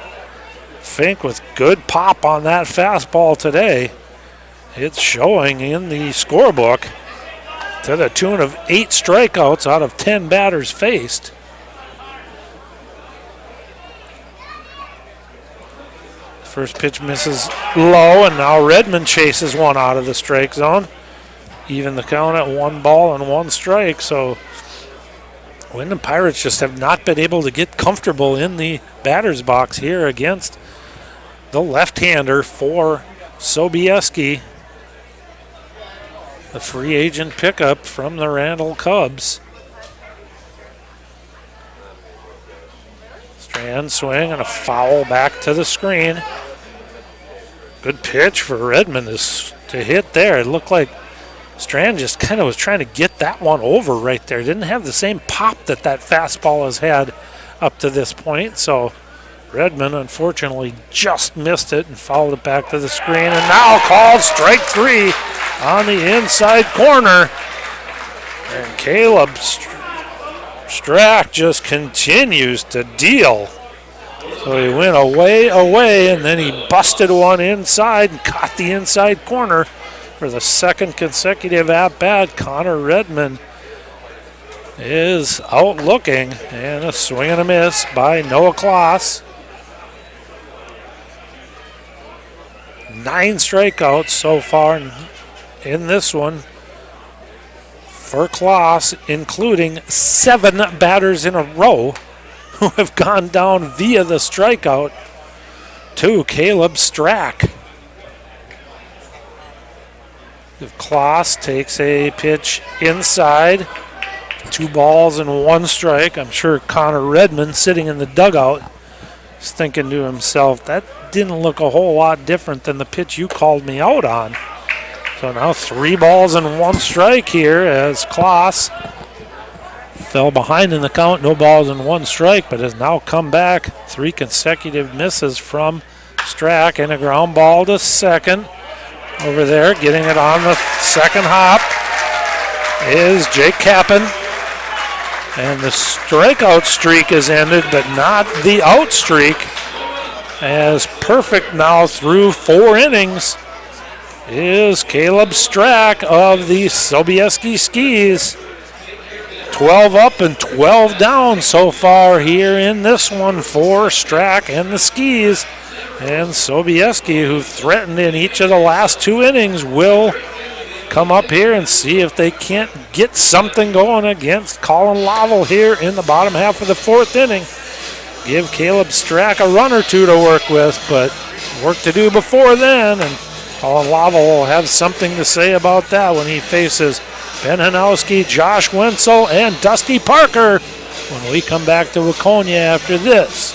Fink with good pop on that fastball today. It's showing in the scorebook to the tune of 8 strikeouts out of 10 batters faced. First pitch misses low, and now Redmond chases one out of the strike zone. Even the count at 1 ball and 1 strike. So Windom Pirates just have not been able to get comfortable in the batter's box here against the left-hander for Sobieski, the free agent pickup from the Randall Cubs. Strand swing and a foul back to the screen. Good pitch for Redmond to hit there. It looked like Strand just kind of was trying to get that one over right there. Didn't have the same pop that fastball has had up to this point. So Redmond, unfortunately, just missed it and fouled it back to the screen. And now called strike 3 on the inside corner. And Caleb Strack just continues to deal. So he went away, and then he busted one inside and caught the inside corner. For the second consecutive at-bat, Connor Redmond is out looking, and a swing and a miss by Noah Kloss. 9 strikeouts so far in this one for Kloss, including 7 batters in a row who have gone down via the strikeout to Caleb Strack. If Kloss takes a pitch inside, 2 balls and 1 strike. I'm sure Connor Redmond, sitting in the dugout, is thinking to himself, that didn't look a whole lot different than the pitch you called me out on. So now 3 balls and 1 strike here as Kloss fell behind in the count, no balls and 1 strike, but has now come back. 3 consecutive misses from Strack, and a ground ball to second. Over there, getting it on the second hop is Jake Kappen. And the strikeout streak is ended, but not the out streak, as perfect now through 4 innings is Caleb Strack of the Sobieski Skis. 12 up and 12 down so far here in this one for Strack and the Skis. And Sobieski, who threatened in each of the last 2 innings, will come up here and see if they can't get something going against Colin Lovell here in the bottom half of the 4th inning. Give Caleb Strack a run or 2 to work with, but work to do before then, and Colin Lovell will have something to say about that when he faces Ben Hanowski, Josh Wenzel, and Dusty Parker when we come back to Waconia after this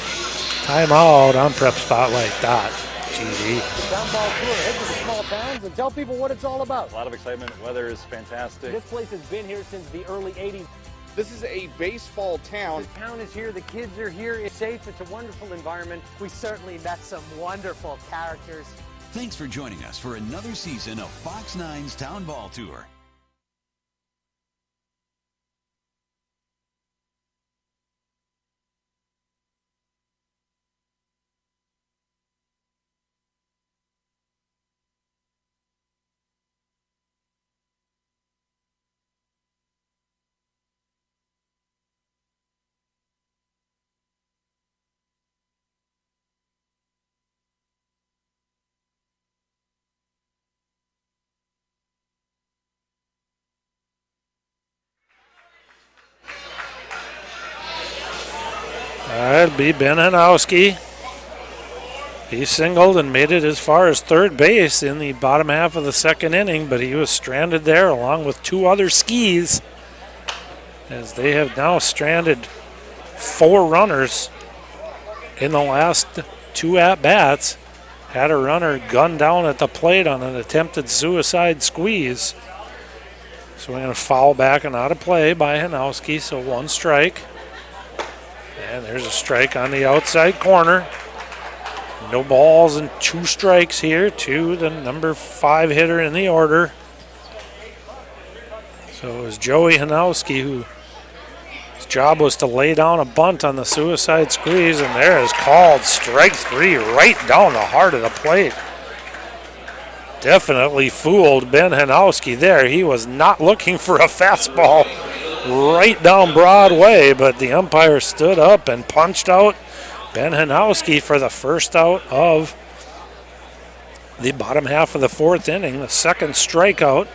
timeout on Prep Spotlight.tv. Downball tour, head to the small towns and tell people what it's all about. A lot of excitement. Weather is fantastic. This place has been here since the early 80s. This is a baseball town. The town is here, the kids are here, it's safe, it's a wonderful environment. We certainly met some wonderful characters. Thanks for joining us for another season of Fox 9's Town Ball Tour. That'd be Ben Hanowski. He singled and made it as far as third base in the bottom half of the 2nd inning, but he was stranded there along with 2 other Skis, as they have now stranded 4 runners in the last 2 at-bats. Had a runner gunned down at the plate on an attempted suicide squeeze. So we're going to foul back and out of play by Hanowski, so 1 strike. And there's a strike on the outside corner. No balls and 2 strikes here to the number 5 hitter in the order. So it was Joey Hanowski, whose job was to lay down a bunt on the suicide squeeze, and there is called strike 3 right down the heart of the plate. Definitely fooled Ben Hanowski there. He was not looking for a fastball right down Broadway, but the umpire stood up and punched out Ben Hanowski for the first out of the bottom half of the 4th inning, the 2nd strikeout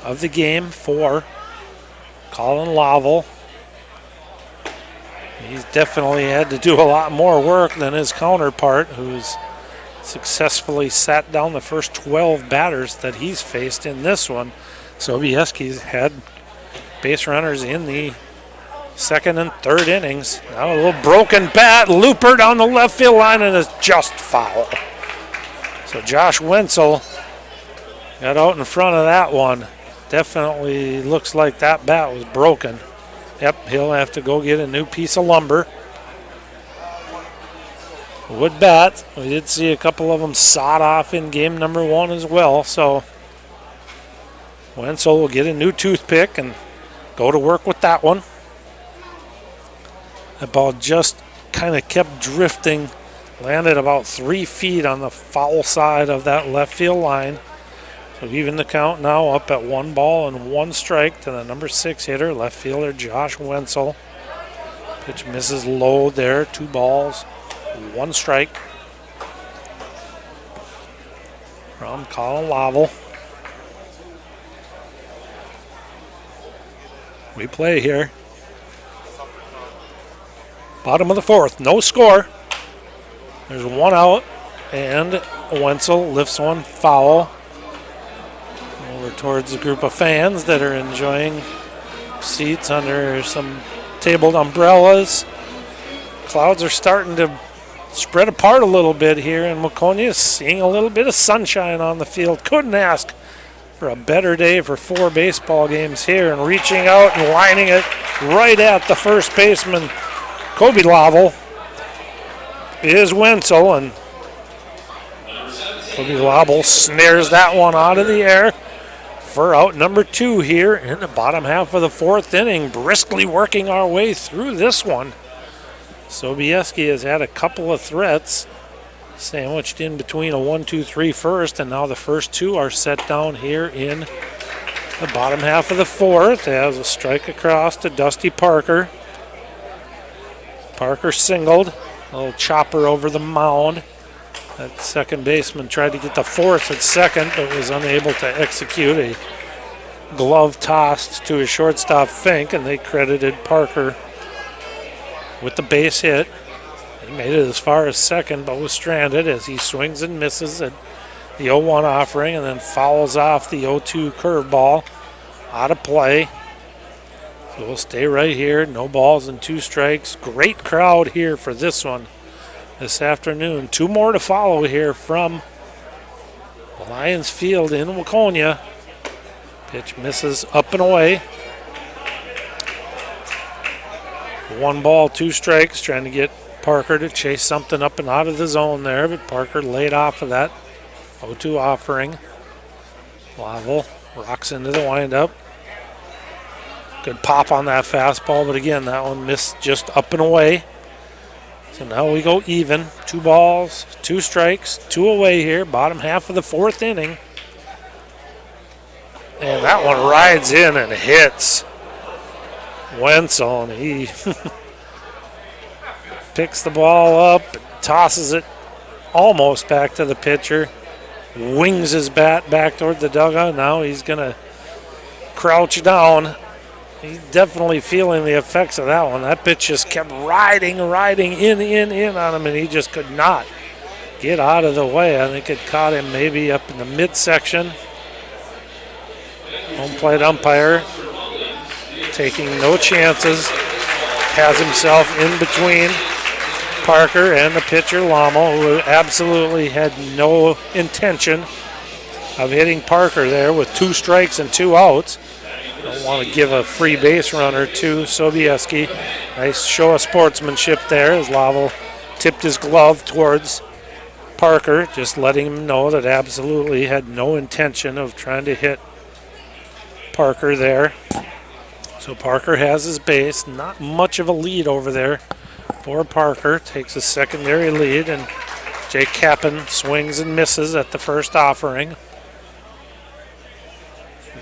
of the game for Colin Lovell. He's definitely had to do a lot more work than his counterpart, who's successfully sat down the first 12 batters that he's faced in this one. Sobieski's had base runners in the 2nd and 3rd innings. Now a little broken bat, looper down the left field line, and it's just foul. So Josh Wenzel got out in front of that one. Definitely looks like that bat was broken. Yep, he'll have to go get a new piece of lumber. Wood bat. We did see a couple of them sawed off in game number 1 as well. So Wenzel will get a new toothpick and go to work with that one. The ball just kind of kept drifting, landed about 3 feet on the foul side of that left field line. So even the count now up at 1 ball and 1 strike to the number 6 hitter, left fielder Josh Wenzel. Pitch misses low there, 2 balls, 1 strike from Colin Lovell. We play here. Bottom of the 4th, no score. There's 1 out, and Wenzel lifts one foul over towards a group of fans that are enjoying seats under some tabled umbrellas. Clouds are starting to spread apart a little bit here, and Waconia is seeing a little bit of sunshine on the field. Couldn't ask for a better day for 4 baseball games here, and reaching out and lining it right at the first baseman, Kobe Lavel, is Wenzel, and Kobe Lavel snares that one out of the air for out number 2 here in the bottom half of the 4th inning. Briskly working our way through this one. Sobieski has had a couple of threats sandwiched in between a 1-2-3 first, and now the first 2 are set down here in the bottom half of the 4th. Has a strike across to Dusty Parker. Parker singled, a little chopper over the mound. That second baseman tried to get the force at second, but was unable to execute a glove tossed to his shortstop Fink, and they credited Parker with the base hit. He made it as far as second, but was stranded as he swings and misses at the 0-1 offering, and then fouls off the 0-2 curveball out of play. So we'll stay right here. No balls and 2 strikes. Great crowd here for this one this afternoon. 2 more to follow here from Lions Field in Waconia. Pitch misses up and away. 1 ball, 2 strikes, trying to get Parker to chase something up and out of the zone there, but Parker laid off of that 0-2 offering. Lavel rocks into the windup. Good pop on that fastball, but again, that one missed just up and away. So now we go even. 2 balls, 2 strikes, 2 away here, bottom half of the 4th inning. And that one rides in and hits Wenzel, and he picks the ball up, tosses it almost back to the pitcher, wings his bat back toward the dugout. Now he's going to crouch down. He's definitely feeling the effects of that one. That pitch just kept riding in on him, and he just could not get out of the way. I think it caught him maybe up in the midsection. Home plate umpire taking no chances, has himself in between Parker and the pitcher Lamo, who absolutely had no intention of hitting Parker there with 2 strikes and 2 outs. Don't want to give a free base runner to Sobieski. Nice show of sportsmanship there as Lavel tipped his glove towards Parker, just letting him know that absolutely had no intention of trying to hit Parker there. So Parker has his base. Not much of a lead over there for Parker. Takes a secondary lead, and Jake Kappen swings and misses at the first offering.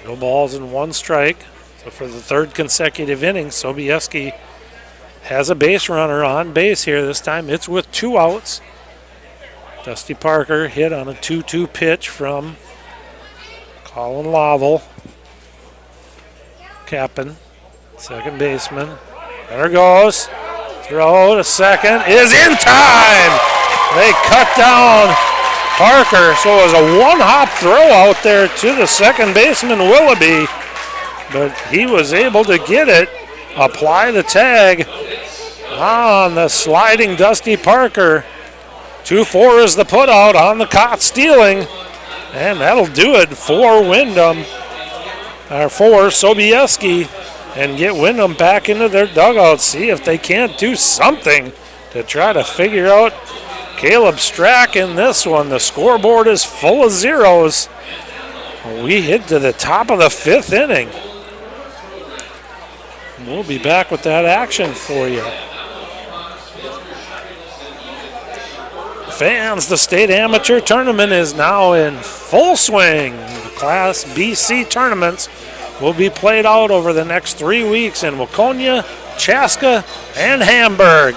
No balls and 1 strike. So for the 3rd consecutive inning, Sobieski has a base runner on base here. This time it's with 2 outs. Dusty Parker hit on a 2-2 pitch from Colin Lavel. Kappen, second baseman. There goes. Throw to second is in time. They cut down Parker, so it was a 1-hop throw out there to the second baseman, Willoughby. But he was able to get it, apply the tag on the sliding Dusty Parker. 2-4 is the putout on the caught stealing. And that'll do it for Windom, or for Sobieski, and get Windom back into their dugout. See if they can't do something to try to figure out Caleb Strack in this one. The scoreboard is full of zeros. We hit to the top of the 5th inning. We'll be back with that action for you. Fans, the state amateur tournament is now in full swing. The Class BC tournaments will be played out over the next 3 weeks in Waconia, Chaska, and Hamburg.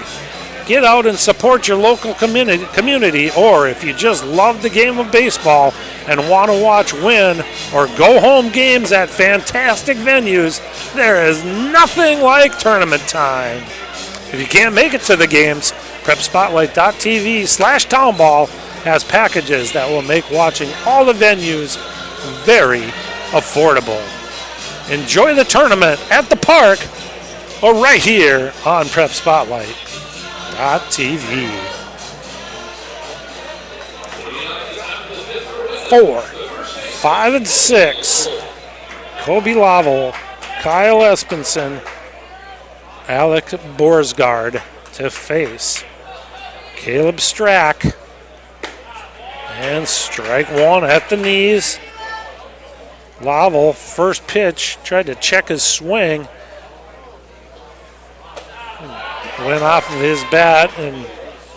Get out and support your local community, or if you just love the game of baseball and want to watch win or go home games at fantastic venues, there is nothing like tournament time. If you can't make it to the games, PrepSpotlight.tv/townball has packages that will make watching all the venues very affordable. Enjoy the tournament at the park or right here on PrepSpotlight.tv. 4, 5, and 6. Kobe Lavel, Kyle Espenson, Alec Borsgaard to face Caleb Strack. And strike one at the knees. Lavel, first pitch, tried to check his swing. Went off of his bat and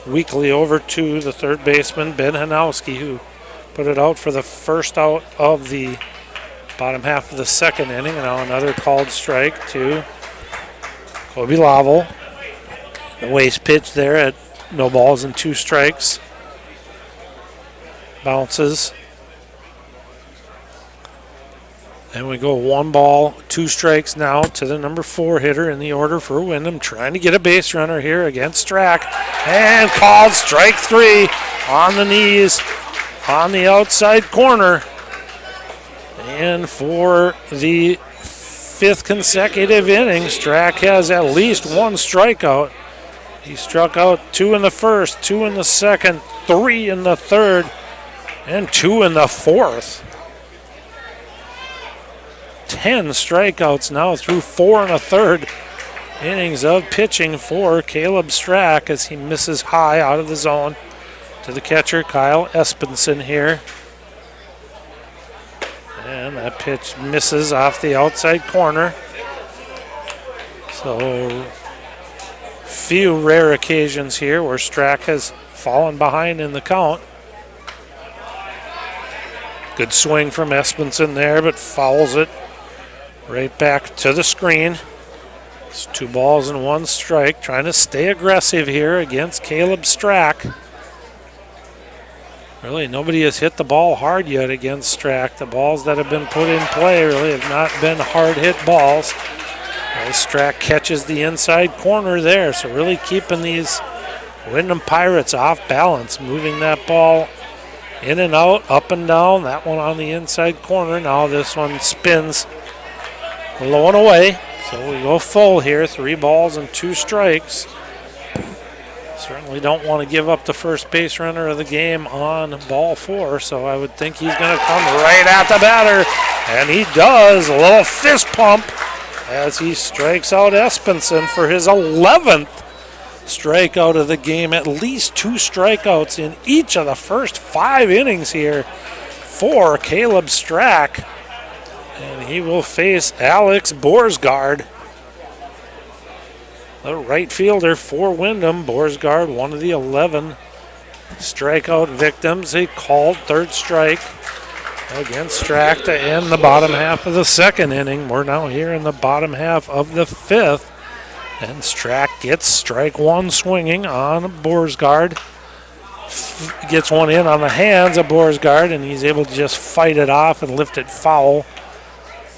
weakly over to the third baseman, Ben Hanowski, who put it out for the first out of the bottom half of the second inning. And now another called strike to Kobe Lavel. The waste pitch there at no balls and 2 strikes. Bounces. And we go 1 ball, 2 strikes now to the number 4 hitter in the order for Windom, trying to get a base runner here against Strack. And called strike 3 on the knees on the outside corner. And for the 5th consecutive inning, Strack has at least 1 strikeout. He struck out 2 in the first, 2 in the second, 3 in the third, and 2 in the fourth. 10 strikeouts now through 4 and a third innings of pitching for Caleb Strack as he misses high out of the zone to the catcher, Kyle Espenson here. And that pitch misses off the outside corner. So few rare occasions here where Strack has fallen behind in the count. Good swing from Espenson there, but fouls it right back to the screen. It's 2 balls and 1 strike, trying to stay aggressive here against Caleb Strack. Really, nobody has hit the ball hard yet against Strack. The balls that have been put in play really have not been hard hit balls. As Strack catches the inside corner there, so really keeping these Windom Pirates off balance, moving that ball in and out, up and down. That one on the inside corner. Now this one spins low and away. So we go full here, 3 balls and 2 strikes. Certainly don't want to give up the first base runner of the game on ball 4, so I would think he's going to come right at the batter. And he does. A little fist pump as he strikes out Espenson for his 11th strikeout of the game. At least 2 strikeouts in each of the first 5 innings here for Caleb Strack. And he will face Alex Borsgaard, the right fielder for Windom. Borsgaard, one of the 11 strikeout victims. He called third strike against Strack to end the bottom half of the second inning. We're now here in the bottom half of the 5th. And Strack gets strike 1 swinging on Borsgaard. Gets one in on the hands of Borsgaard, and he's able to just fight it off and lift it foul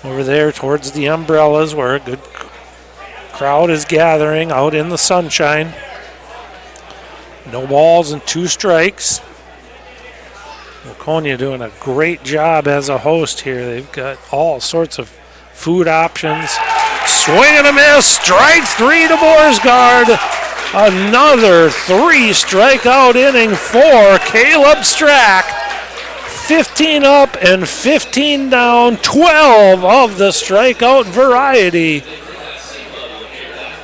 over there towards the umbrellas where a good crowd is gathering out in the sunshine. No balls and 2 strikes. Waconia doing a great job as a host here. They've got all sorts of food options. Swing and a miss. Strike 3 to Borsgaard. Another 3 strikeout inning for Caleb Strack. 15 up and 15 down. 12 of the strikeout variety.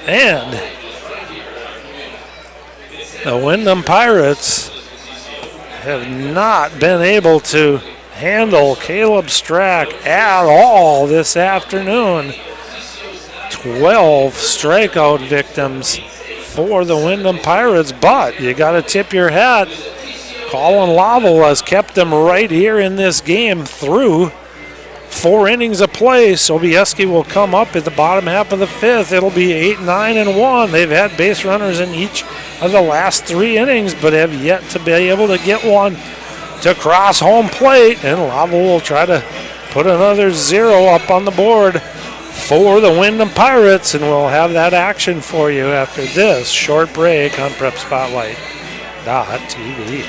And the Windom Pirates have not been able to handle Caleb Strack at all this afternoon. 12 strikeout victims for the Windom Pirates, but you got to tip your hat. Colin Lavel has kept them right here in this game through 4 innings of play. Sobieski will come up at the bottom half of the 5th. It'll be 8, 9, and 1. They've had base runners in each of the last 3 innings, but have yet to be able to get one to cross home plate. And Lavel will try to put another 0 up on the board for the Windom Pirates, and we'll have that action for you after this short break on PrepSpotlight.tv.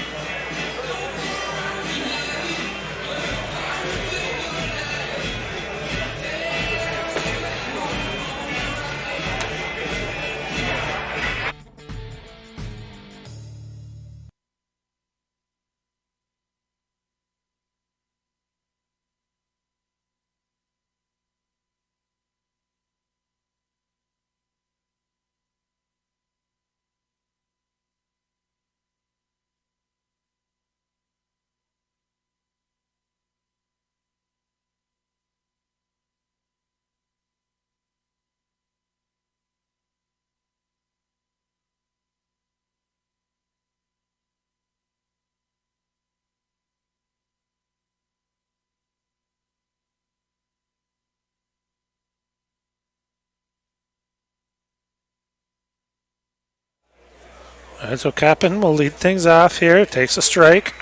And so Kappen will lead things off here. Takes a strike.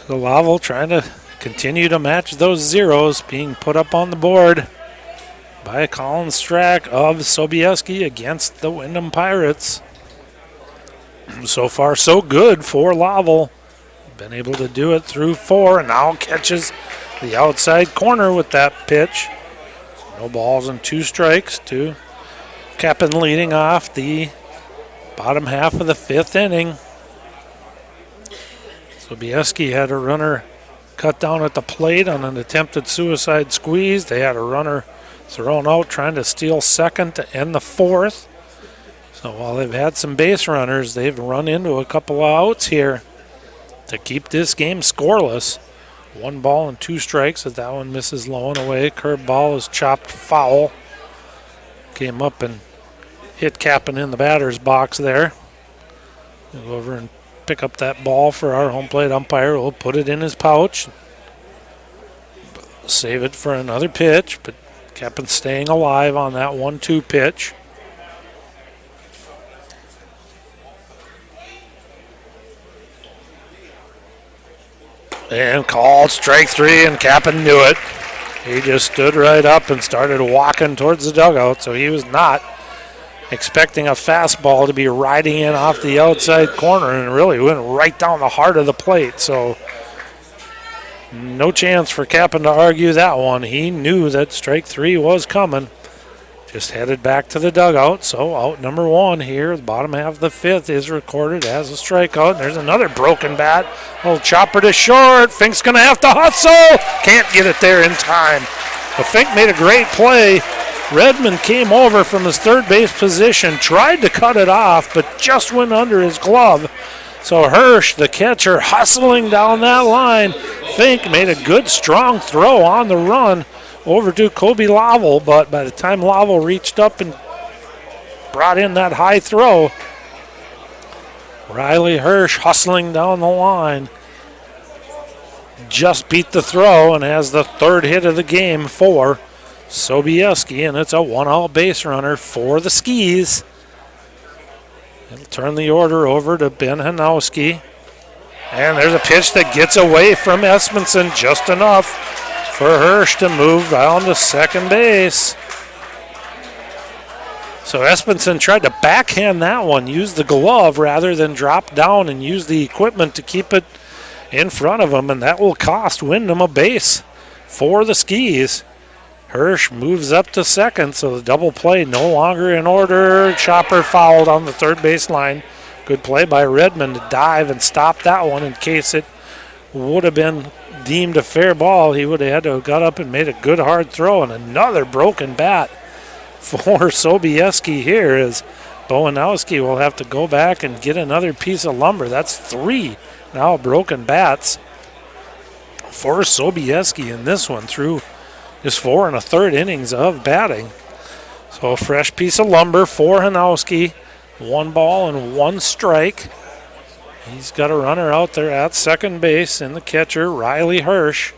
So Laval trying to continue to match those zeros being put up on the board by Colin Strack of Sobieski against the Windom Pirates. So far, so good for Laval. Been able to do it through 4, and now catches the outside corner with that pitch. No balls and 2 strikes to Kappen leading off the bottom half of the 5th inning. Sobieski had a runner cut down at the plate on an attempted suicide squeeze. They had a runner thrown out trying to steal second to end the 4th. So while they've had some base runners, they've run into a couple of outs here to keep this game scoreless. 1 ball and 2 strikes as that one misses low and away. Curved ball is chopped foul. Came up and hit Kappen in the batter's box there. We'll go over and pick up that ball for our home plate umpire. We'll put it in his pouch. Save it for another pitch, but Kappen staying alive on that 1-2 pitch. And called strike 3, and Kappen knew it. He just stood right up and started walking towards the dugout, so he was not expecting a fastball to be riding in off the outside corner, and really went right down the heart of the plate. So no chance for Kappen to argue that one. He knew that strike 3 was coming. Just headed back to the dugout. So out number 1 here, the bottom half of the 5th is recorded as a strikeout. There's another broken bat. Little chopper to short. Fink's going to have to hustle. Can't get it there in time. But Fink made a great play. Redmond came over from his third base position, tried to cut it off, but just went under his glove. So Hirsch, the catcher, hustling down that line. Fink made a good, strong throw on the run over to Kobe Laval, but by the time Laval reached up and brought in that high throw, Riley Hirsch hustling down the line just beat the throw and has the 3rd hit of the game for Sobieski, and it's a 1-out base runner for the Skis. It'll turn the order over to Ben Hanowski. And there's a pitch that gets away from Espenson just enough for Hirsch to move down to second base. So Espenson tried to backhand that one, use the glove rather than drop down and use the equipment to keep it in front of him, and that will cost Windom a base for the Skis. Hirsch moves up to second, so the double play no longer in order. Chopper fouled on the 3rd base line. Good play by Redmond to dive and stop that one in case it would have been deemed a fair ball. He would have had to have got up and made a good hard throw, and another broken bat for Sobieski here as Bowanowski will have to go back and get another piece of lumber. That's 3 now broken bats for Sobieski in this one through just 4 1/3 innings of batting. So a fresh piece of lumber for Hanowski. 1 ball and 1 strike. He's got a runner out there at second base in the catcher, Riley Hirsch.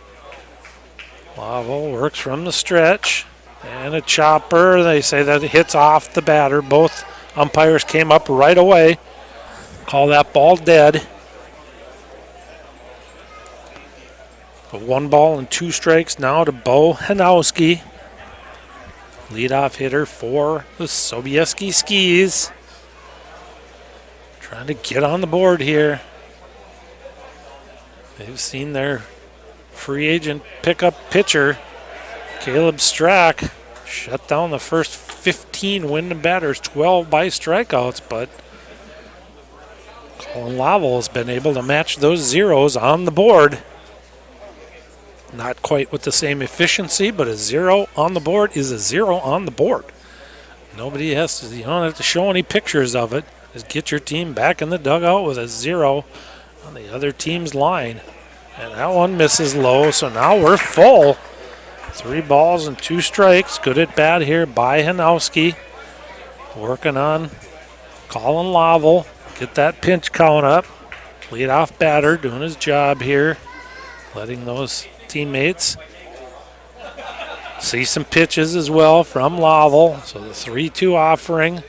Laval works from the stretch. And a chopper. They say that it hits off the batter. Both umpires came up right away. Call that ball dead. A 1 ball and 2 strikes now to Bo Hanowski. Leadoff hitter for the Sobieski Skis. Trying to get on the board here. They've seen their free agent pickup pitcher, Caleb Strack, shut down the first 15 Windom batters, 12 by strikeouts, but Colin Laval has been able to match those zeros on the board. Not quite with the same efficiency, but a 0 on the board is a 0 on the board. Nobody has to, you don't have to show any pictures of it. Just get your team back in the dugout with a 0 on the other team's line. And that one misses low, so now we're full. 3 balls and 2 strikes. Good at bat here by Hanowski. Working on Colin Laval. Get that pinch count up. Leadoff batter doing his job here. Letting those teammates see some pitches as well from Laval. So the 3-2 offering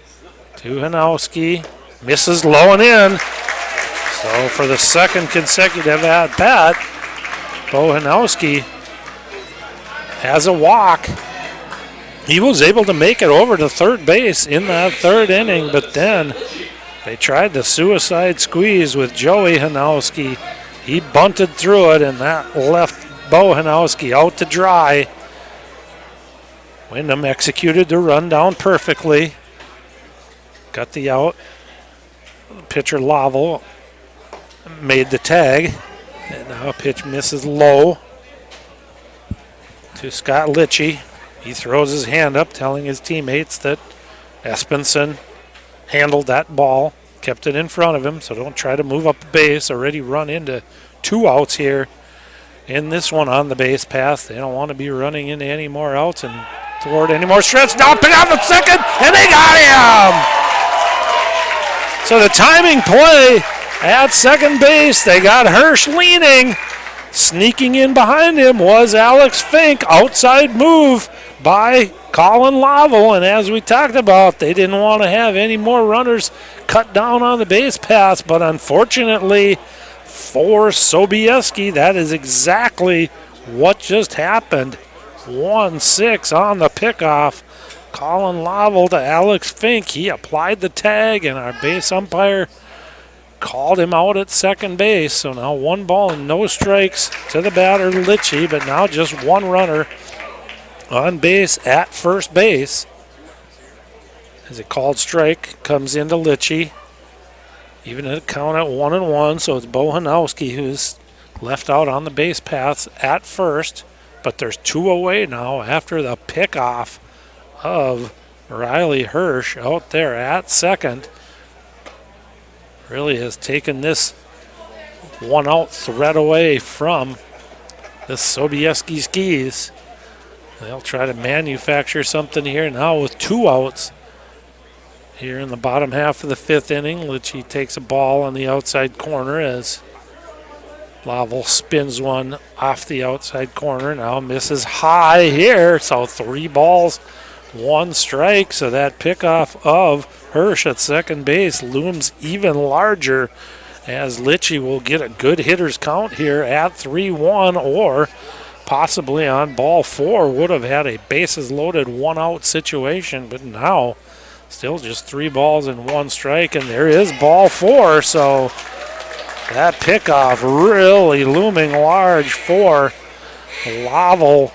to Hanowski. Misses low and in. So for the second consecutive at-bat, Bo Hanowski has a walk. He was able to make it over to third base in that third inning, but then they tried the suicide squeeze with Joey Hanowski. He bunted through it, and that left Bo Hanowski out to dry. Windom executed the run down perfectly. Got the out. Pitcher Laval made the tag. And now a pitch misses low to Scott Litchie. He throws his hand up, telling his teammates that Espenson handled that ball, kept it in front of him, so don't try to move up the base. Already run into 2 outs here in this one on the base pass. They don't want to be running into any more outs and toward any more stretch. Now pick up at second, and they got him! So the timing play at second base, they got Hirsch leaning. Sneaking in behind him was Alex Fink. Outside move by Colin Laval, and as we talked about, they didn't want to have any more runners cut down on the base pass, but unfortunately for Sobieski, that is exactly what just happened. 1-6 on the pickoff. Colin Laval to Alex Fink. He applied the tag, and our base umpire called him out at second base. So now 1 ball and no strikes to the batter, Litchie, but now just 1 runner on base at first base. As a called strike comes into Litchie. Even at a count at 1-1, so it's Bo Hanowski who's left out on the base paths at first. But there's 2 away now after the pickoff of Riley Hirsch out there at second. Really has taken this 1-out threat away from the Sobieski Skis. They'll try to manufacture something here now with 2 outs. Here in the bottom half of the 5th inning, Litchie takes a ball on the outside corner as Laval spins one off the outside corner. Now misses high here, so 3 balls, 1 strike. So that pickoff of Hirsch at second base looms even larger as Litchie will get a good hitter's count here at 3-1, or possibly on ball 4 would have had a bases loaded 1-out situation, but now still just 3 balls and 1 strike, and there is ball 4. So that pickoff really looming large for Laval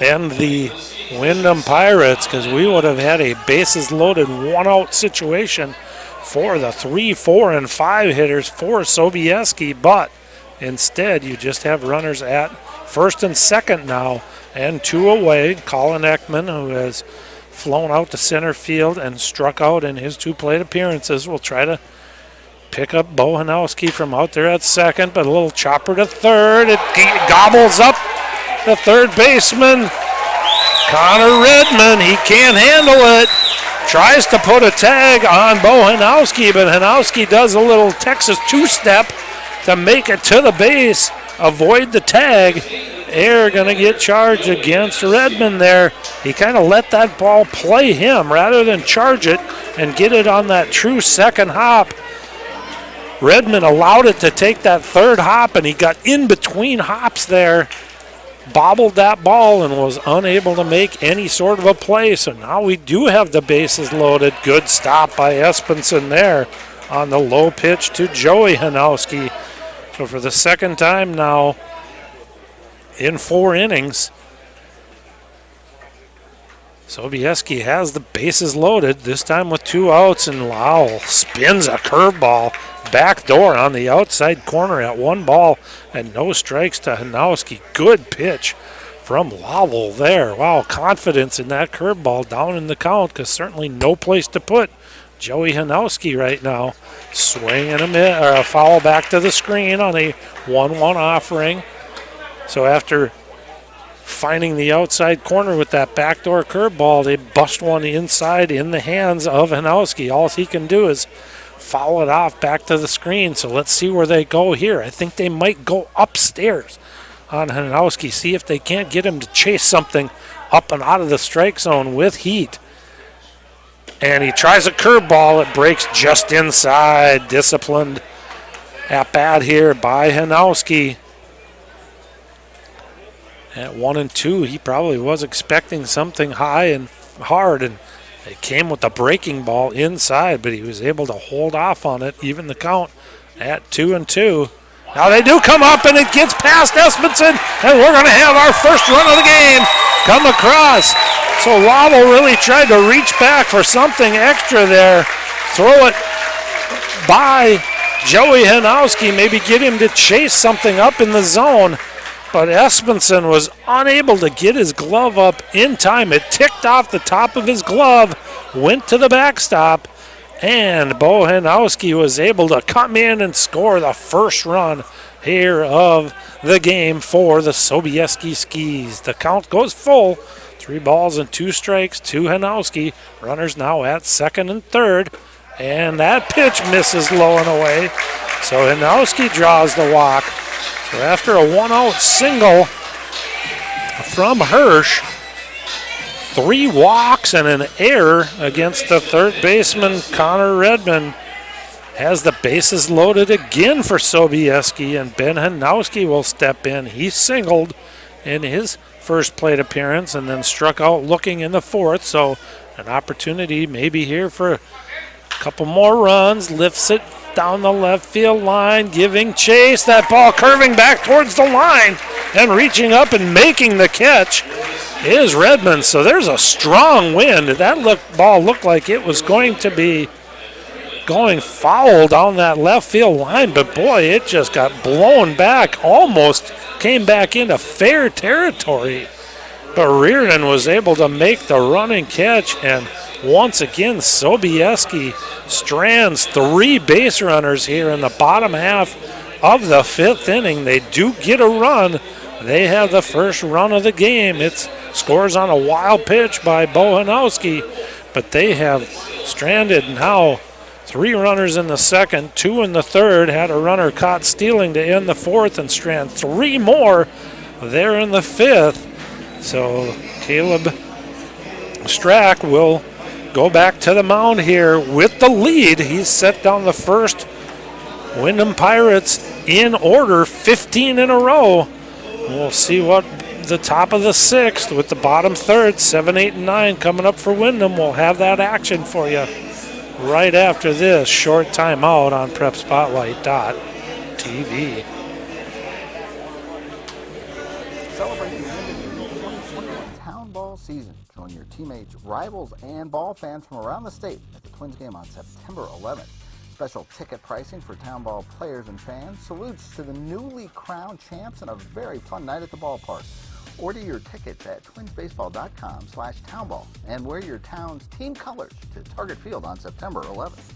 and the Windom Pirates, because we would have had a bases loaded 1-out situation for the 3, 4, and 5 hitters for Sobieski, but instead you just have runners at first and second now and 2 away. Colin Ekman, who has flown out to center field and struck out in his 2 plate appearances, will try to pick up Bo Hanowski from out there at second, but a little chopper to third. It gobbles up the third baseman, Connor Redmond. He can't handle it. Tries to put a tag on Bo Hanowski, but Hanowski does a little Texas 2-step to make it to the base, avoid the tag. Air going to get charged against Redmond there. He kind of let that ball play him rather than charge it and get it on that true second hop. Redmond allowed it to take that third hop, and he got in between hops there, bobbled that ball, and was unable to make any sort of a play. So now we do have the bases loaded. Good stop by Espenson there on the low pitch to Joey Hanowski. So for the second time now in 4 innings, Sobieski has the bases loaded, this time with 2 outs, and Lowell spins a curveball backdoor on the outside corner at 1 ball and no strikes to Hanowski. Good pitch from Lowell there. Wow, confidence in that curveball down in the count, because certainly no place to put Joey Hanowski right now. Swing and a foul back to the screen on a 1-1 offering. So after finding the outside corner with that backdoor curveball, they bust one inside in the hands of Hanowski. All he can do is foul it off back to the screen. So let's see where they go here. I think they might go upstairs on Hanowski, see if they can't get him to chase something up and out of the strike zone with heat. And he tries a curveball. It breaks just inside. Disciplined at bat here by Hanowski. At 1-2, he probably was expecting something high and hard, and it came with a breaking ball inside, but he was able to hold off on it, even the count at 2-2. Now they do come up, and it gets past Espenson, and we're going to have our first run of the game come across. So Waddle really tried to reach back for something extra there, throw it by Joey Hanowski, maybe get him to chase something up in the zone. But Espenson was unable to get his glove up in time. It ticked off the top of his glove, went to the backstop, and Bo Hanowski was able to come in and score the first run here of the game for the Sobieski Skis. The count goes full. 3 balls and 2 strikes to Hanowski. Runners now at second and third. And that pitch misses low and away. So Hanowski draws the walk. So after a 1-out single from Hirsch, 3 walks and an error against the third baseman, Connor Redmond, has the bases loaded again for Sobieski, and Ben Hanowski will step in. He singled in his first plate appearance and then struck out looking in the fourth, so an opportunity maybe here for a couple more runs. Lifts it down the left field line, giving chase. That ball curving back towards the line and reaching up and making the catch is Redmond. So there's a strong wind. That ball looked like it was going to be going foul down that left field line, but boy, it just got blown back, almost came back into fair territory. But Reardon was able to make the running catch, and once again, Sobieski strands 3 base runners here in the bottom half of the 5th inning. They do get a run. They have the first run of the game. It scores on a wild pitch by Bo Hanowski, but they have stranded now 3 runners in the second, 2 in the third, had a runner caught stealing to end the fourth, and strand 3 more there in the 5th. So Caleb Strack will go back to the mound here with the lead. He's set down the first. Windom Pirates in order, 15 in a row. We'll see what the top of the 6th with the bottom third, 7, 8, and 9 coming up for Windom. We'll have that action for you right after this short timeout on PrepSpotlight.tv. Celebrate the end of your 2021 Town Ball season. Join your teammates, rivals, and ball fans from around the state at the Twins game on September 11th. Special ticket pricing for Town Ball players and fans. Salutes to the newly crowned champs and a very fun night at the ballpark. Order your tickets at twinsbaseball.com/townball and wear your town's team colors to Target Field on September 11th.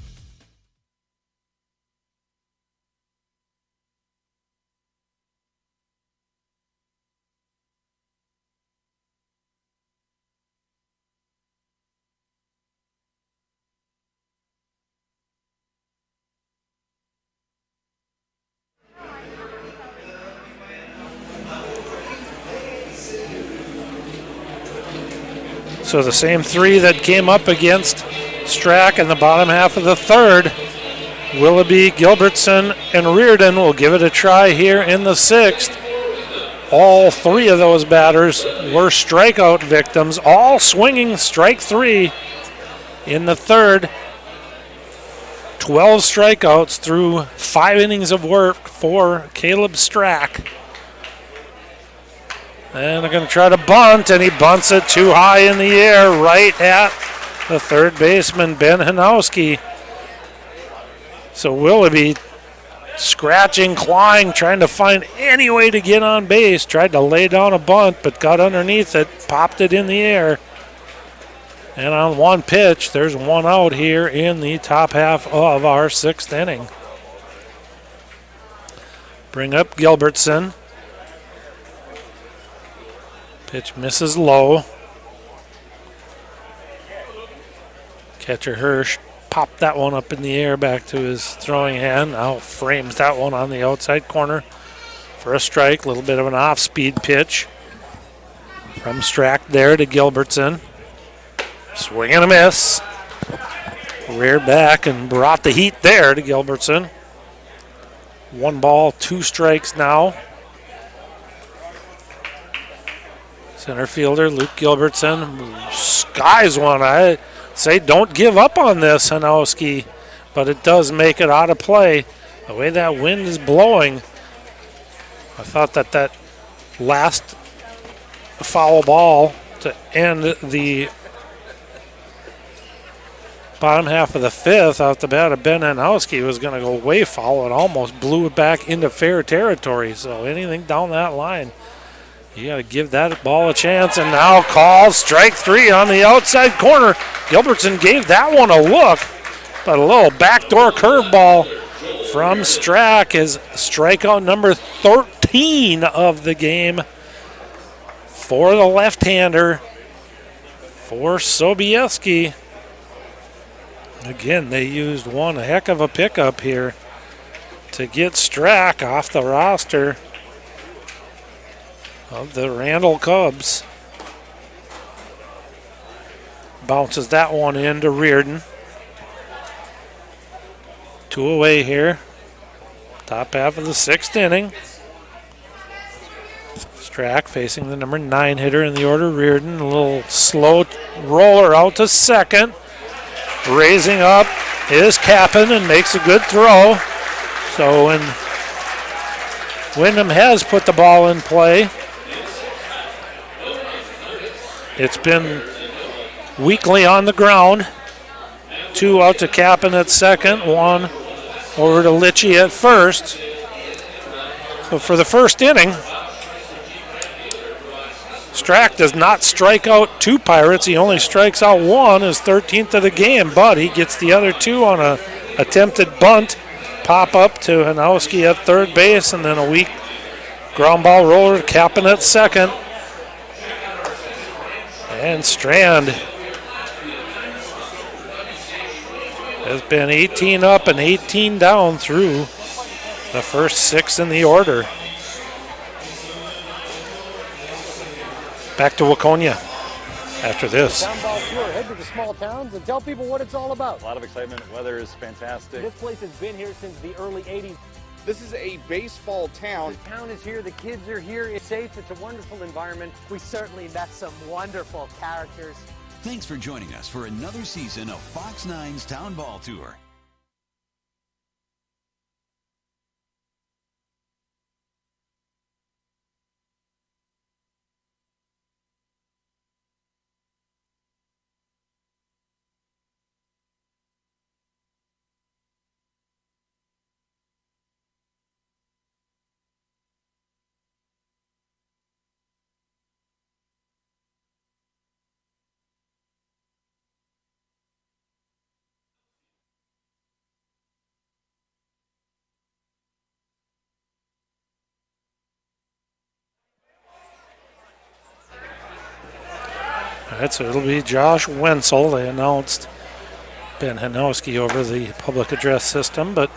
So the same 3 that came up against Strack in the bottom half of the third, Willoughby, Gilbertson, and Reardon will give it a try here in the 6th. All 3 of those batters were strikeout victims, all swinging strike 3 in the third. 12 strikeouts through 5 innings of work for Caleb Strack. And they're going to try to bunt, and he bunts it too high in the air right at the third baseman, Ben Hanowski. So Willoughby scratching, clawing, trying to find any way to get on base. Tried to lay down a bunt, but got underneath it, popped it in the air. And on 1 pitch, there's 1 out here in the top half of our 6th inning. Bring up Gilbertson. Pitch misses low. Catcher Hirsch popped that one up in the air back to his throwing hand. Now frames that one on the outside corner for a strike. A little bit of an off-speed pitch from Strack there to Gilbertson. Swing and a miss. Reared back and brought the heat there to Gilbertson. 1 ball, 2 strikes now. Center fielder Luke Gilbertson skies one. I say don't give up on this, Hanowski, but it does make it out of play. The way that wind is blowing, I thought that last foul ball to end the bottom half of the 5th out the bat of Ben Hanowski was going to go way foul. It almost blew it back into fair territory. So anything down that line, you got to give that ball a chance. And now call strike 3 on the outside corner. Gilbertson gave that one a look, but a little backdoor curveball from Strack is strikeout number 13 of the game for the left-hander for Sobieski. Again, they used one heck of a pickup here to get Strack off the roster of the Randall Cubs. Bounces that one into Reardon. 2 away here. Top half of the 6th inning. Strack facing the number 9 hitter in the order, Reardon. A little slow roller out to second. Raising up is Kappen and makes a good throw. So when Windom has put the ball in play, it's been weakly on the ground. 2 out to Kappen at second, 1 over to Litchie at first. So for the first inning, Strack does not strike out 2 Pirates. He only strikes out 1, his 13th of the game, but he gets the other 2 on a attempted bunt. Pop up to Hanowski at third base, and then a weak ground ball roller to Kappen at second. And Strand has been 18 up and 18 down through the first 6 in the order. Back to Waconia after this. Town ball tour. Head to the small towns and tell people what it's all about. A lot of excitement. Weather is fantastic. This place has been here since the early 80s. This is a baseball town. The town is here. The kids are here. It's safe. It's a wonderful environment. We certainly met some wonderful characters. Thanks for joining us for another season of Fox 9's Town Ball Tour. All right, so it'll be Josh Wenzel. They announced Ben Hanowski over the public address system, but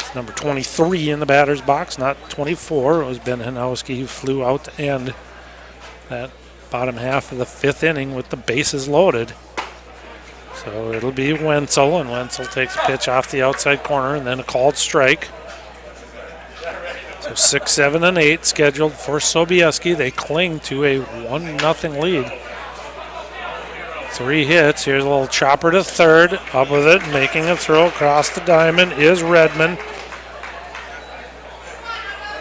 it's number 23 in the batter's box, not 24. It was Ben Hanowski who flew out to end that bottom half of the 5th inning with the bases loaded. So it'll be Wenzel, and Wenzel takes a pitch off the outside corner and then a called strike. So 6, 7, and 8 scheduled for Sobieski. They cling to a 1-0 lead. 3 hits. Here's a little chopper to third. Up with it, making a throw across the diamond is Redmond.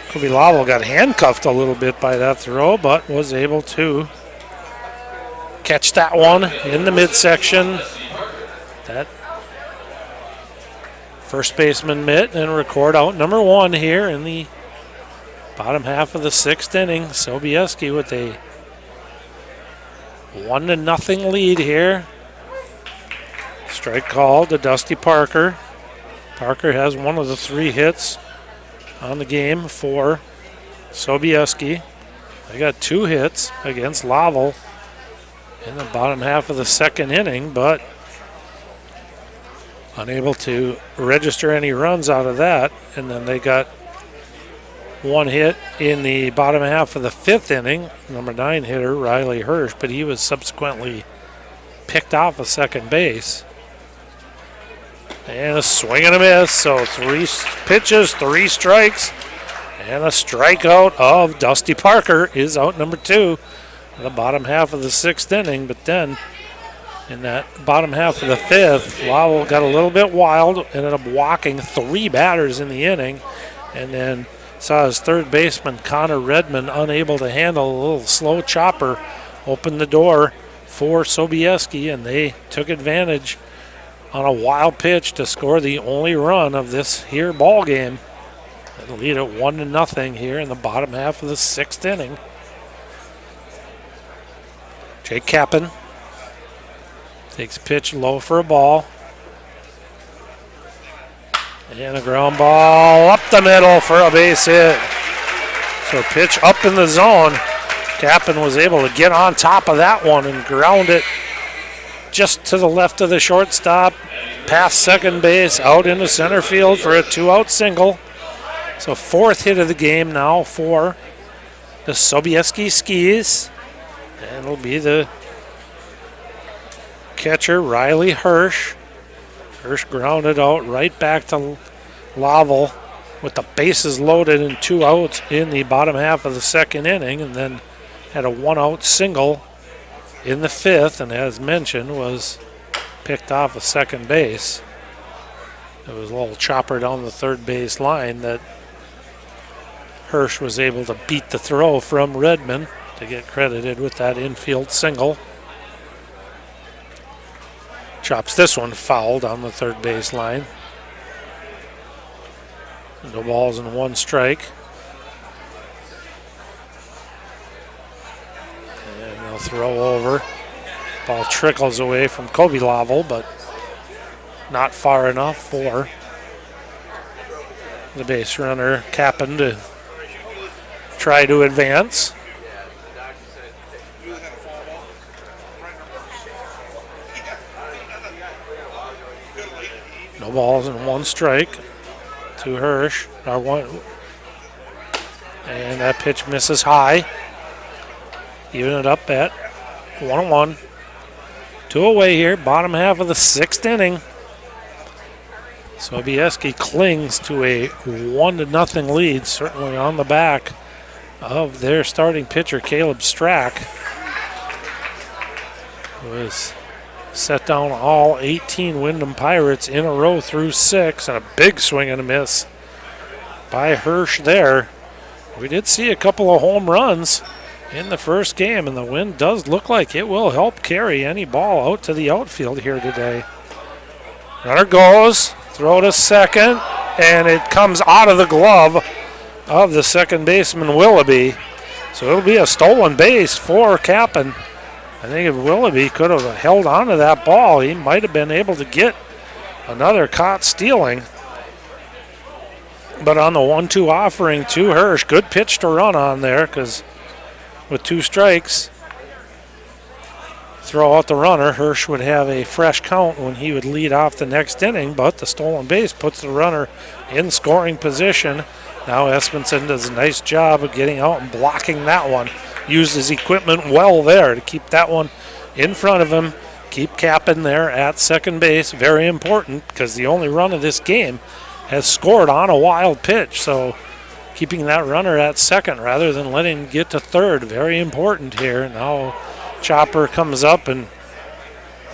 Kubilavo got handcuffed a little bit by that throw, but was able to catch that one in the midsection. That first baseman mitt and record out number 1 here in the bottom half of the 6th inning. Sobieski with a 1-0 lead here. Strike called to Dusty Parker. Parker has one of the 3 hits on the game for Sobieski. They got 2 hits against Laval in the bottom half of the 2nd inning, but unable to register any runs out of that. And then they got 1 hit in the bottom half of the 5th inning, number 9 hitter Riley Hirsch, but he was subsequently picked off of second base. And a swing and a miss. So 3 pitches, 3 strikes, and a strikeout of Dusty Parker is out number 2 in the bottom half of the 6th inning. But then in that bottom half of the 5th, Lowell got a little bit wild, ended up walking 3 batters in the inning, and then saw his third baseman, Connor Redmond, unable to handle a little slow chopper, open the door for Sobieski, and they took advantage on a wild pitch to score the only run of this here ball game. It'll lead it 1-0 here in the bottom half of the 6th inning. Jake Kappen takes a pitch low for a ball. And a ground ball up the middle for a base hit. So pitch up in the zone. Kappen was able to get on top of that one and ground it just to the left of the shortstop, past second base, out into center field for a 2-out single. So 4th hit of the game now for the Sobieski Skis. And it'll be the catcher, Riley Hirsch. Hirsch grounded out right back to Lovell with the bases loaded and 2 outs in the bottom half of the 2nd inning, and then had a 1-out single in the 5th, and as mentioned, was picked off of second base. It was a little chopper down the third base line that Hirsch was able to beat the throw from Redmond to get credited with that infield single. Chops this one foul down the third base line. No balls and 1 strike. And they'll throw over. Ball trickles away from Kobe Lovell, but not far enough for the base runner Kappen to try to advance. No balls and 1 strike to Hirsch. And that pitch misses high. Even it up at 1-1. 2 away here, bottom half of the 6th inning. Sobieski clings to a 1-0 lead, certainly on the back of their starting pitcher, Caleb Strack, who has set down all 18 Windom Pirates in a row through 6, and a big swing and a miss by Hirsch there. We did see a couple of home runs in the first game, and the wind does look like it will help carry any ball out to the outfield here today. Runner goes, throw to second, and it comes out of the glove of the second baseman, Willoughby. So it'll be a stolen base for Kappen. I think if Willoughby could have held on to that ball, he might have been able to get another caught stealing. But on the 1-2 offering to Hirsch, good pitch to run on there, because with 2 strikes, throw out the runner, Hirsch would have a fresh count when he would lead off the next inning, but the stolen base puts the runner in scoring position. Now Espenson does a nice job of getting out and blocking that one. Used his equipment well there to keep that one in front of him. Keep Kappen there at second base. Very important, because the only run of this game has scored on a wild pitch. So keeping that runner at second rather than letting him get to third, very important here. Now chopper comes up and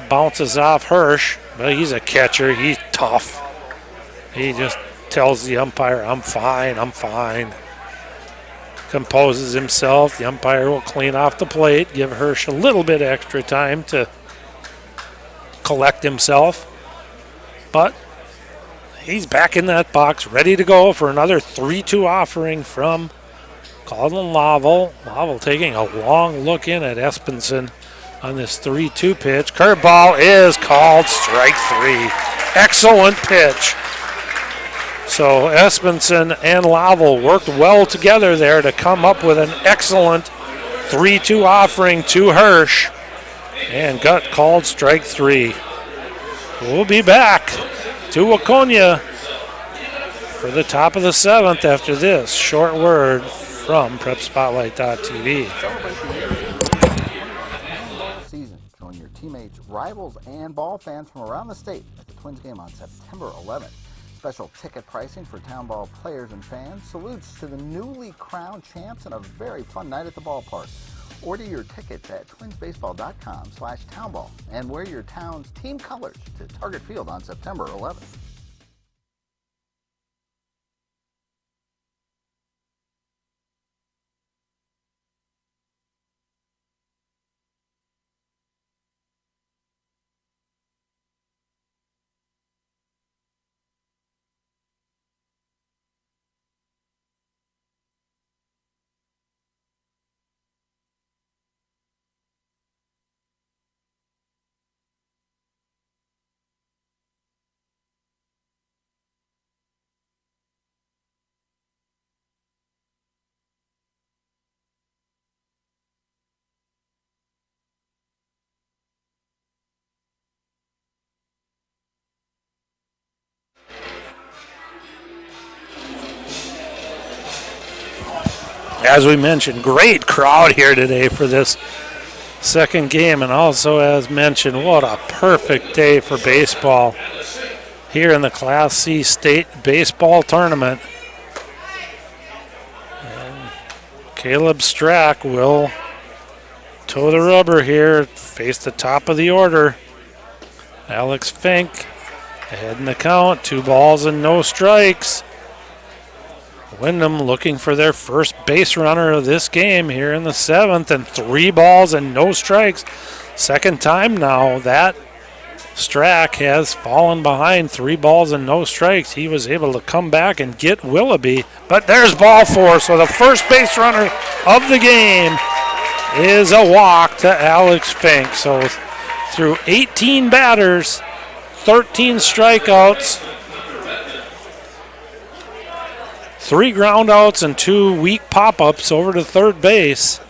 bounces off Hirsch, but he's a catcher. He's tough. He just tells the umpire, I'm fine, I'm fine. Composes himself. The umpire will clean off the plate, give Hirsch a little bit extra time to collect himself. But he's back in that box, ready to go for another 3-2 offering from Colin Lovell. Lovell taking a long look in at Espenson on this 3-2 pitch. Curveball is called strike 3. Excellent pitch. So Espenson and Lovell worked well together there to come up with an excellent 3-2 offering to Hirsch, and got called strike 3. We'll be back to Waconia for the top of the 7th after this short word from PrepSpotlight.tv. Season. Join your teammates, rivals, and ball fans from around the state at the Twins game on September 11th. Special ticket pricing for Town Ball players and fans. Salutes to the newly crowned champs and a very fun night at the ballpark. Order your tickets at twinsbaseball.com/townball and wear your town's team colors to Target Field on September 11th. As we mentioned, great crowd here today for this second game, and also as mentioned, what a perfect day for baseball here in the Class C State Baseball Tournament. And Caleb Strack will toe the rubber here, face the top of the order. Alex Fink ahead in the count, 2 balls and no strikes. Windom looking for their first base runner of this game here in the 7th, and 3 balls and no strikes. Second time now that Strack has fallen behind 3 balls and no strikes. He was able to come back and get Willoughby, but there's ball 4. So the first base runner of the game is a walk to Alex Fink. So through 18 batters, 13 strikeouts, 3 groundouts and 2 weak pop-ups over to third base.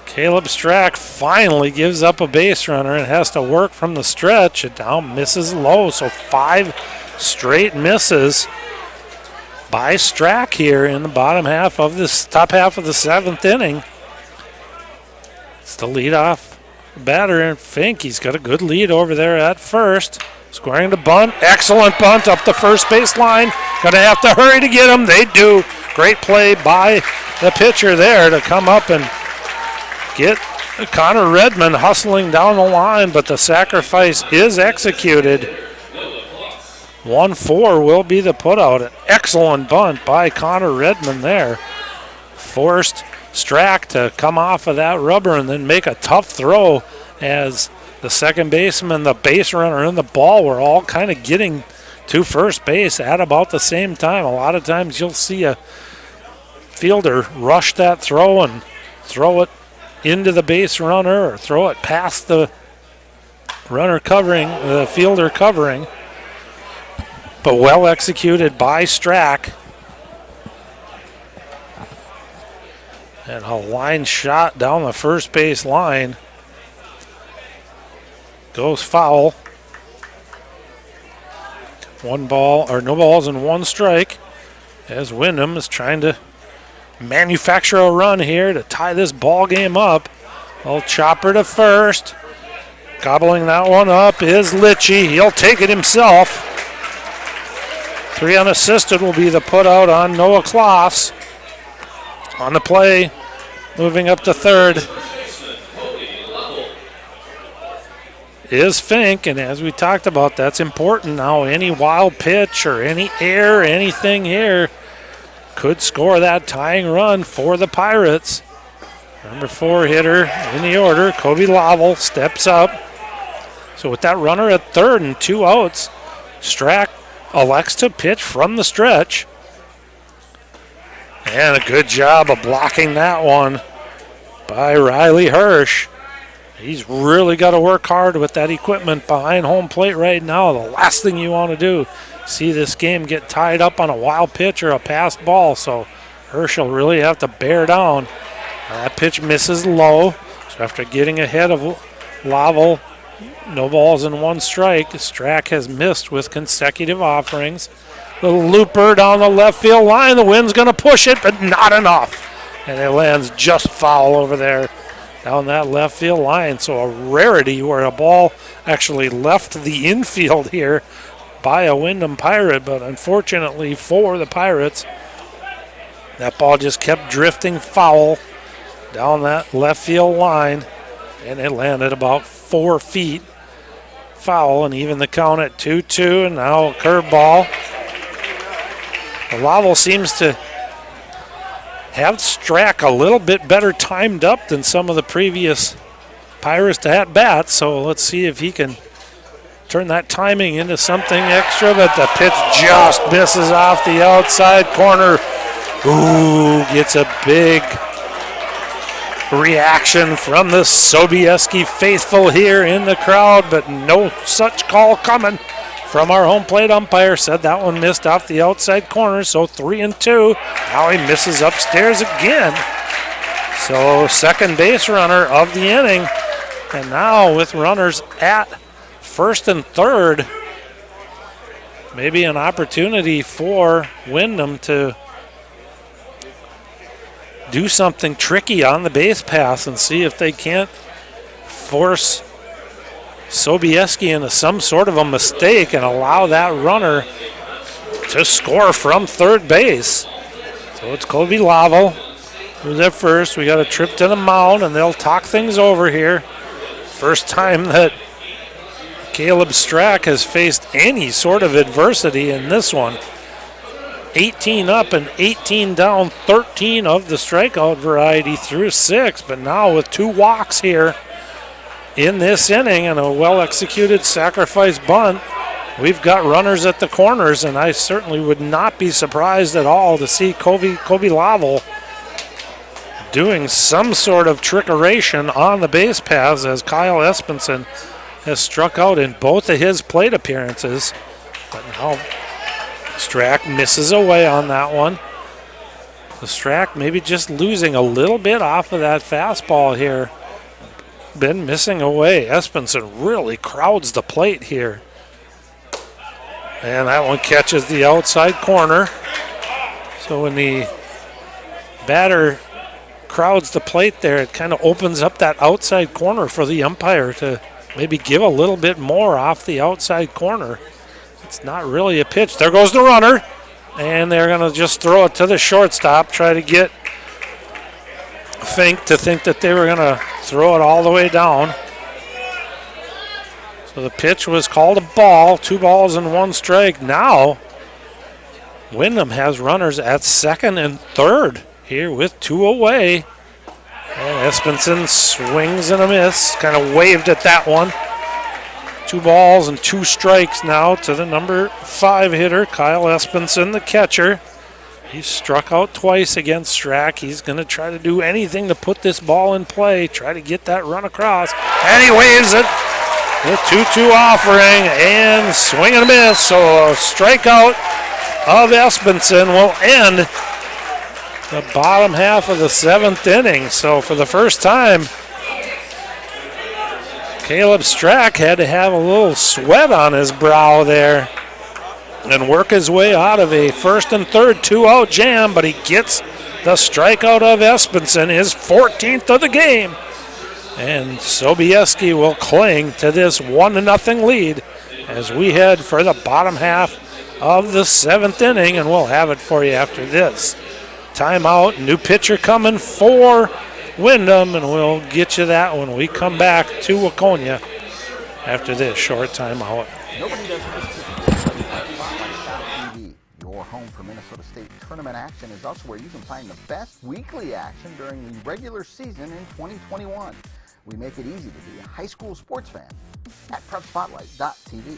Caleb Strack finally gives up a base runner and has to work from the stretch. It now misses low, so 5 straight misses by Strack here in the bottom half of this top half of the 7th inning. It's the leadoff batter, and Fink, he's got a good lead over there at first. Squaring the bunt, excellent bunt up the first base line. Gonna have to hurry to get him. They do. Great play by the pitcher there to come up and get Connor Redmond hustling down the line, but the sacrifice is executed. 1-4 will be the putout. An excellent bunt by Connor Redmond there. Forced Strack to come off of that rubber and then make a tough throw as the second baseman, the base runner, and the ball were all kind of getting to first base at about the same time. A lot of times you'll see a fielder rush that throw and throw it into the base runner or throw it past the runner covering, the fielder covering. But well executed by Strack. And a line shot down the first base line. Goes foul. 1 ball, or no balls and 1 strike, as Windom is trying to manufacture a run here to tie this ball game up. Old chopper to first. Gobbling that one up is Litchie. He'll take it himself. 3 unassisted will be the putout on Noah Kloss. On the play, moving up to third is Fink, and as we talked about, that's important now. Any wild pitch or any air, anything here could score that tying run for the Pirates. Number 4 hitter in the order, Kobe Lavel, steps up. So with that runner at third and 2 outs, Strack elects to pitch from the stretch. And a good job of blocking that one by Riley Hirsch. He's really got to work hard with that equipment behind home plate right now. The last thing you want to do, see this game get tied up on a wild pitch or a passed ball. So Hirsch will really have to bear down. That pitch misses low. So after getting ahead of Lavel, no balls and 1 strike, Strack has missed with consecutive offerings. The looper down the left field line. The wind's going to push it, but not enough. And it lands just foul over there down that left field line. So a rarity where a ball actually left the infield here by a Windom Pirate, but unfortunately for the Pirates, that ball just kept drifting foul down that left field line, and it landed about 4 feet foul, and even the count at 2-2, and now a curveball. Laval seems to have Strack a little bit better timed up than some of the previous Pirates at bat, so let's see if he can turn that timing into something extra, but the pitch just misses off the outside corner. Ooh, gets a big reaction from the Sobieski faithful here in the crowd, but no such call coming from our home plate umpire. Said that one missed off the outside corner, so 3-2. Now he misses upstairs again. So second base runner of the inning, and now with runners at first and third, maybe an opportunity for Windom to do something tricky on the base pass and see if they can't force Sobieski into some sort of a mistake and allow that runner to score from third base. So it's Kobe Laval who's at first. We got a trip to the mound, and they'll talk things over here. First time that Caleb Strack has faced any sort of adversity in this one. 18 up and 18 down, 13 of the strikeout variety through 6, but now with 2 walks here in this inning and a well-executed sacrifice bunt, we've got runners at the corners, and I certainly would not be surprised at all to see Kobe Laval doing some sort of trickeration on the base paths, as Kyle Espenson has struck out in both of his plate appearances. But now Strack misses away on that one. So Strack maybe just losing a little bit off of that fastball here. Been missing away. Espenson really crowds the plate here. And that one catches the outside corner. So when the batter crowds the plate there, it kind of opens up that outside corner for the umpire to maybe give a little bit more off the outside corner. It's not really a pitch. There goes the runner, and they're going to just throw it to the shortstop, try to get Fink to think that they were going to throw it all the way down. So the pitch was called a ball, 2 balls and 1 strike. Now Windom has runners at second and third here with 2 away. And Espenson swings and a miss, kind of waved at that one. 2 balls and 2 strikes now to the number 5 hitter, Kyle Espenson, the catcher. He's struck out twice against Strack. He's going to try to do anything to put this ball in play, try to get that run across. And he waves it. The 2-2 offering and swing and a miss. So a strikeout of Espenson will end the bottom half of the 7th inning. So for the first time, Caleb Strack had to have a little sweat on his brow there and work his way out of a first and third 2-out jam, but he gets the strikeout of Espenson, his 14th of the game. And Sobieski will cling to this 1-0 lead as we head for the bottom half of the 7th inning, and we'll have it for you after this. Timeout, new pitcher coming for Windom, and we'll get you that when we come back to Waconia after this short timeout. Nobody does this. Your home for Minnesota State tournament action is also where you can find the best weekly action during the regular season in 2021. We make it easy to be a high school sports fan at prepspotlight.tv.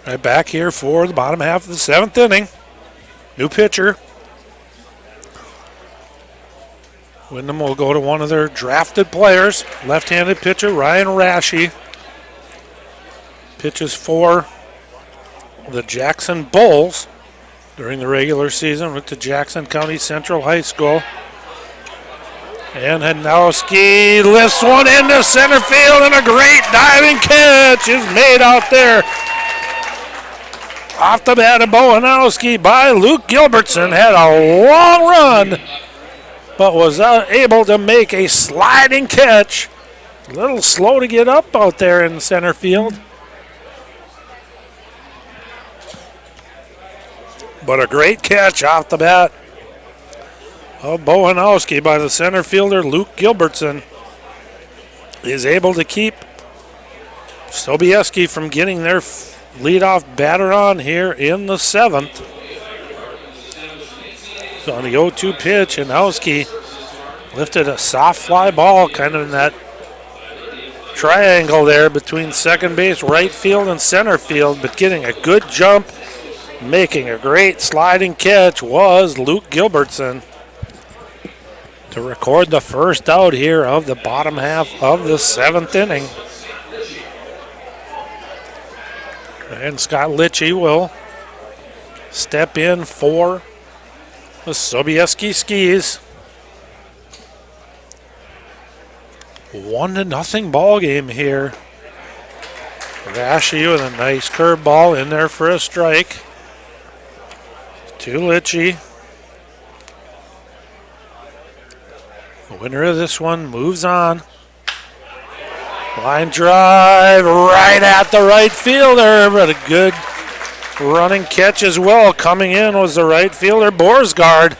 Right back here for the bottom half of the 7th inning. New pitcher. Windom will go to one of their drafted players, left-handed pitcher Ryan Rashi. Pitches for the Jackson Bulls during the regular season with the Jackson County Central High School. And Hanowski lifts one into center field, and a great diving catch is made out there. Off the bat of Bohanowski by Luke Gilbertson. Had a long run, but was able to make a sliding catch. A little slow to get up out there in center field. But a great catch off the bat of Bohanowski by the center fielder Luke Gilbertson. Is able to keep Sobieski from getting their leadoff batter on here in the 7th. So on the 0-2 pitch, Hanowski lifted a soft fly ball kind of in that triangle there between second base, right field, and center field, but getting a good jump, making a great sliding catch was Luke Gilbertson to record the first out here of the bottom half of the 7th inning. And Scott Litchie will step in for the Sobieski Skis. 1-0 ball game here. Rashi with a nice curveball in there for a strike. To Litchie. The winner of this one moves on. Line drive right at the right fielder, but a good running catch as well. Coming in was the right fielder, Borsgaard.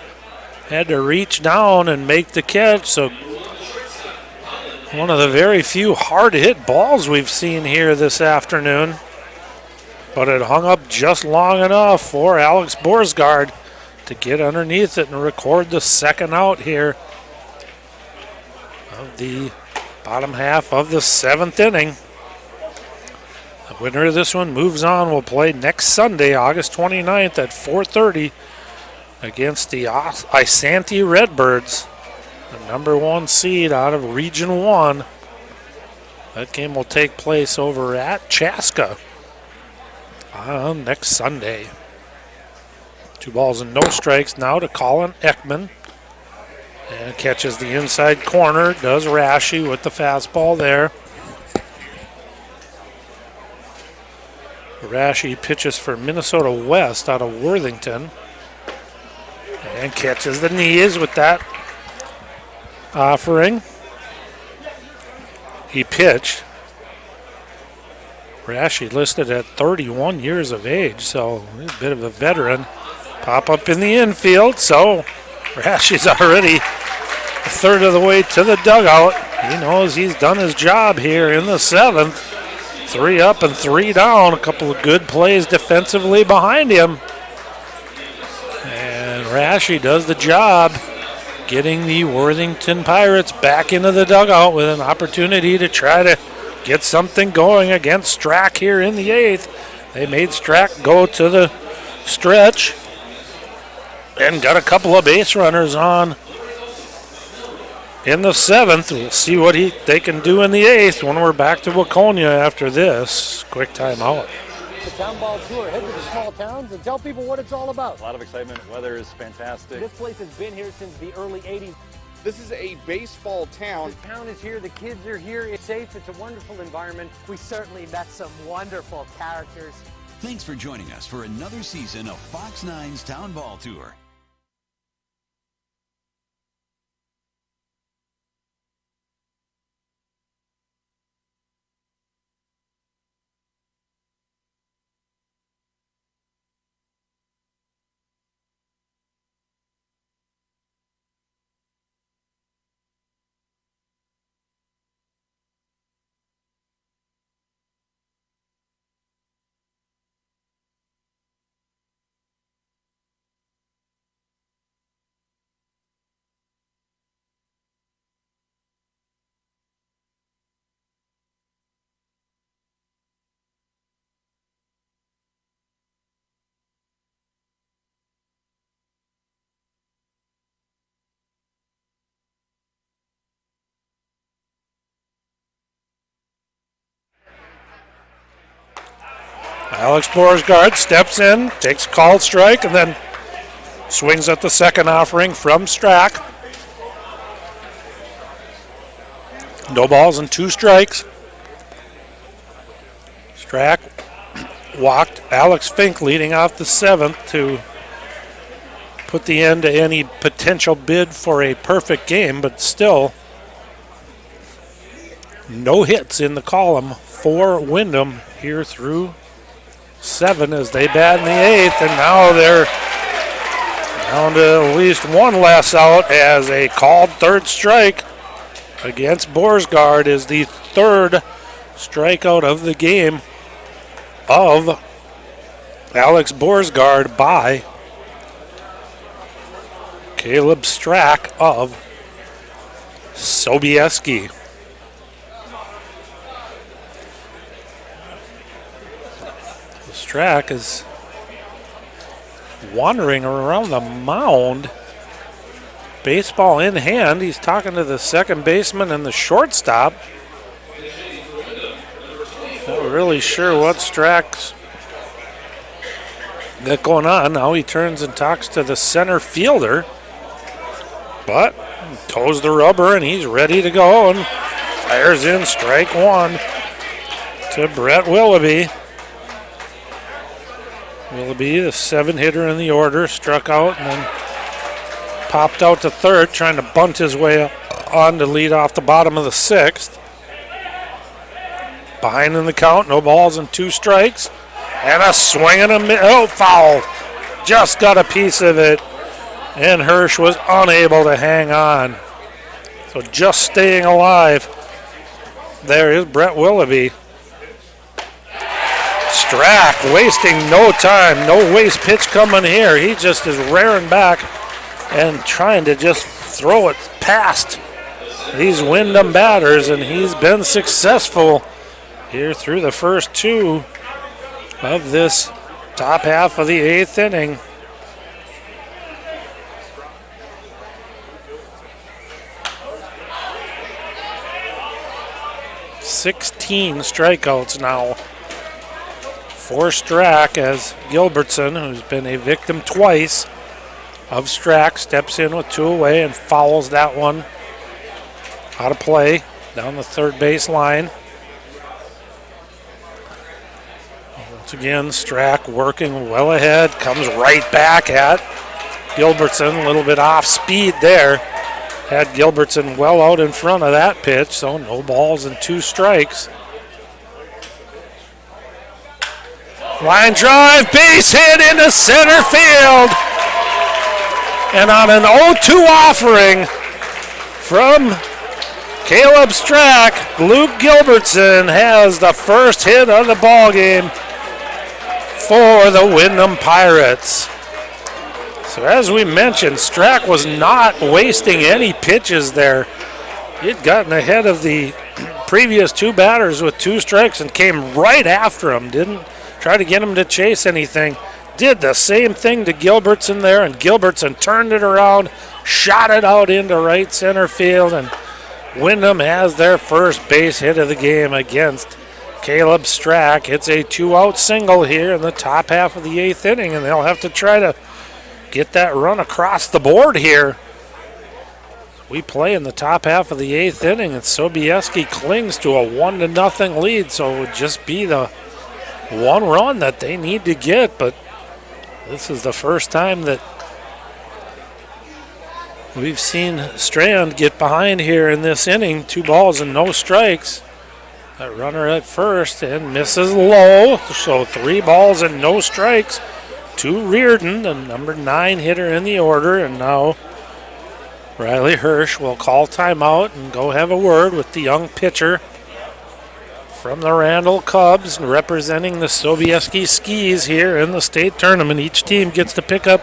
Had to reach down and make the catch, so one of the very few hard-hit balls we've seen here this afternoon. But it hung up just long enough for Alex Borsgaard to get underneath it and record the second out here of the bottom half of the 7th inning. The winner of this one moves on. Will play next Sunday, August 29th at 4:30 against the Isanti Redbirds, the number 1 seed out of Region 1. That game will take place over at Chaska on next Sunday. 2 balls and no strikes now to Colin Ekman. And catches the inside corner. Does Rashi with the fastball there. Rashi pitches for Minnesota West out of Worthington. And catches the knees with that offering. He pitched. Rashi listed at 31 years of age, so he's a bit of a veteran. Pop up in the infield, so Rashi's already a third of the way to the dugout. He knows he's done his job here in the 7th. 3 up and 3 down. A couple of good plays defensively behind him. And Rashi does the job, getting the Worthington Pirates back into the dugout with an opportunity to try to get something going against Strack here in the 8th. They made Strack go to the stretch and got a couple of base runners on in the 7th. We'll see what they can do in the 8th when we're back to Waconia after this quick timeout. The Town Ball Tour. Head to the small towns and tell people what it's all about. A lot of excitement. Weather is fantastic. This place has been here since the early 80s. This is a baseball town. The town is here. The kids are here. It's safe. It's a wonderful environment. We certainly met some wonderful characters. Thanks for joining us for another season of Fox 9's Town Ball Tour. Alex Borsgaard steps in, takes a called strike, and then swings at the second offering from Strack. No balls and 2 strikes. Strack walked Alex Fink leading off the 7th to put the end to any potential bid for a perfect game, but still no hits in the column for Windom here through 7 as they bat in the 8th, and now they're down to at least one less out as a called third strike against Borsgaard is the 3rd strikeout of the game of Alex Borsgaard by Caleb Strack of Sobieski. Strack is wandering around the mound, baseball in hand. He's talking to the second baseman and the shortstop. Not really sure what Strack's got going on. Now he turns and talks to the center fielder, but toes the rubber and he's ready to go and fires in strike 1 to Brett Willoughby. Willoughby, the 7-hitter in the order, struck out and then popped out to third, trying to bunt his way on to lead off the bottom of the 6th. Behind in the count, no balls and 2 strikes. And a swing and a foul. Just got a piece of it. And Hirsch was unable to hang on. So just staying alive. There is Brett Willoughby. Strack wasting no time. No waste pitch coming here. He just is rearing back and trying to just throw it past these Windom batters. And he's been successful here through the first 2 of this top half of the 8th inning. $16 strikeouts now for Strack as Gilbertson, who's been a victim twice of Strack, steps in with 2 away and fouls that one out of play down the third base line. Once again, Strack working well ahead, comes right back at Gilbertson, a little bit off speed there. Had Gilbertson well out in front of that pitch, so no balls and 2 strikes. Line drive, base hit into center field. And on an 0-2 offering from Caleb Strack, Luke Gilbertson has the first hit of the ballgame for the Windom Pirates. So as we mentioned, Strack was not wasting any pitches there. He'd gotten ahead of the previous 2 batters with 2 strikes and came right after him. Didn't try to get him to chase anything. Did the same thing to Gilbertson there, and Gilbertson turned it around, shot it out into right center field, and Windom has their first base hit of the game against Caleb Strack. It's a 2-out single here in the top half of the 8th inning, and they'll have to try to get that run across the board here. We play in the top half of the 8th inning, and Sobieski clings to a 1-0 lead, so it would just be the 1 run that they need to get, but this is the first time that we've seen Strand get behind here in this inning. 2 balls and no strikes. That runner at first and misses low, so 3 balls and no strikes to Reardon, the number 9 hitter in the order, and now Riley Hirsch will call timeout and go have a word with the young pitcher from the Randall Cubs representing the Sobieski Skis here in the state tournament. Each team gets to pick up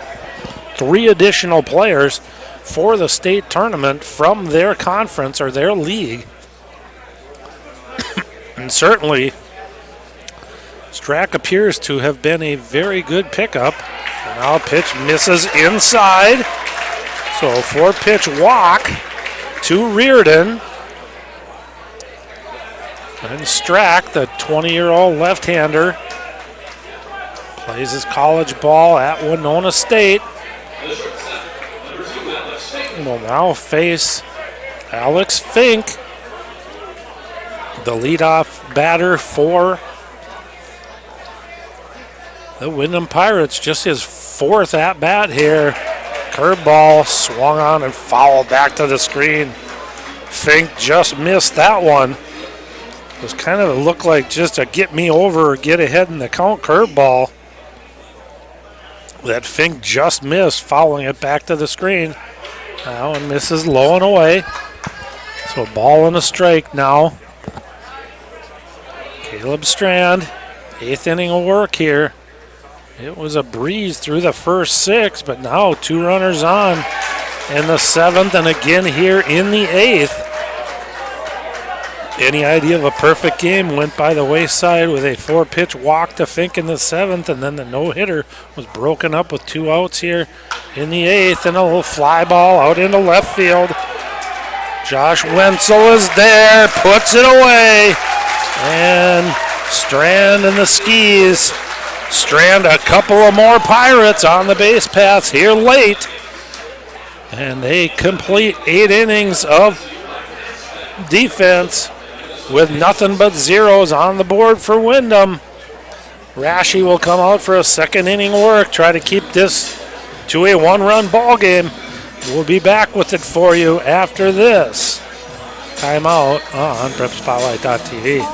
3 additional players for the state tournament from their conference or their league. And certainly Strack appears to have been a very good pickup. And now pitch misses inside. So 4-pitch walk to Reardon. And Strack, the 20-year-old left-hander, Plays his college ball at Winona State. Will now face Alex Fink, the leadoff batter for the Windom Pirates. Just his fourth at-bat here. Curveball swung on and fouled back to the screen. Fink just missed that one. It was kind of looked like just a get me over or get ahead in the count curveball that Fink just missed, fouling it back to the screen. Now and misses low and away. So a ball and a strike now. Caleb Strand, 8th inning of work here. It was a breeze through the first 6, but now 2 runners on in the 7th and again here in the 8th. Any idea of a perfect game went by the wayside with a 4-pitch walk to Fink in the 7th, and then the no-hitter was broken up with 2 outs here in the 8th, and a little fly ball out into left field. Josh Wenzel is there, puts it away, and Strand and the Skis strand a couple of more Pirates on the base paths here late, and they complete 8 innings of defense with nothing but zeros on the board for Windom. Rashi will come out for a 2nd inning work, try to keep this to a 1-run ball game. We'll be back with it for you after this timeout on PrepSpotlight.tv.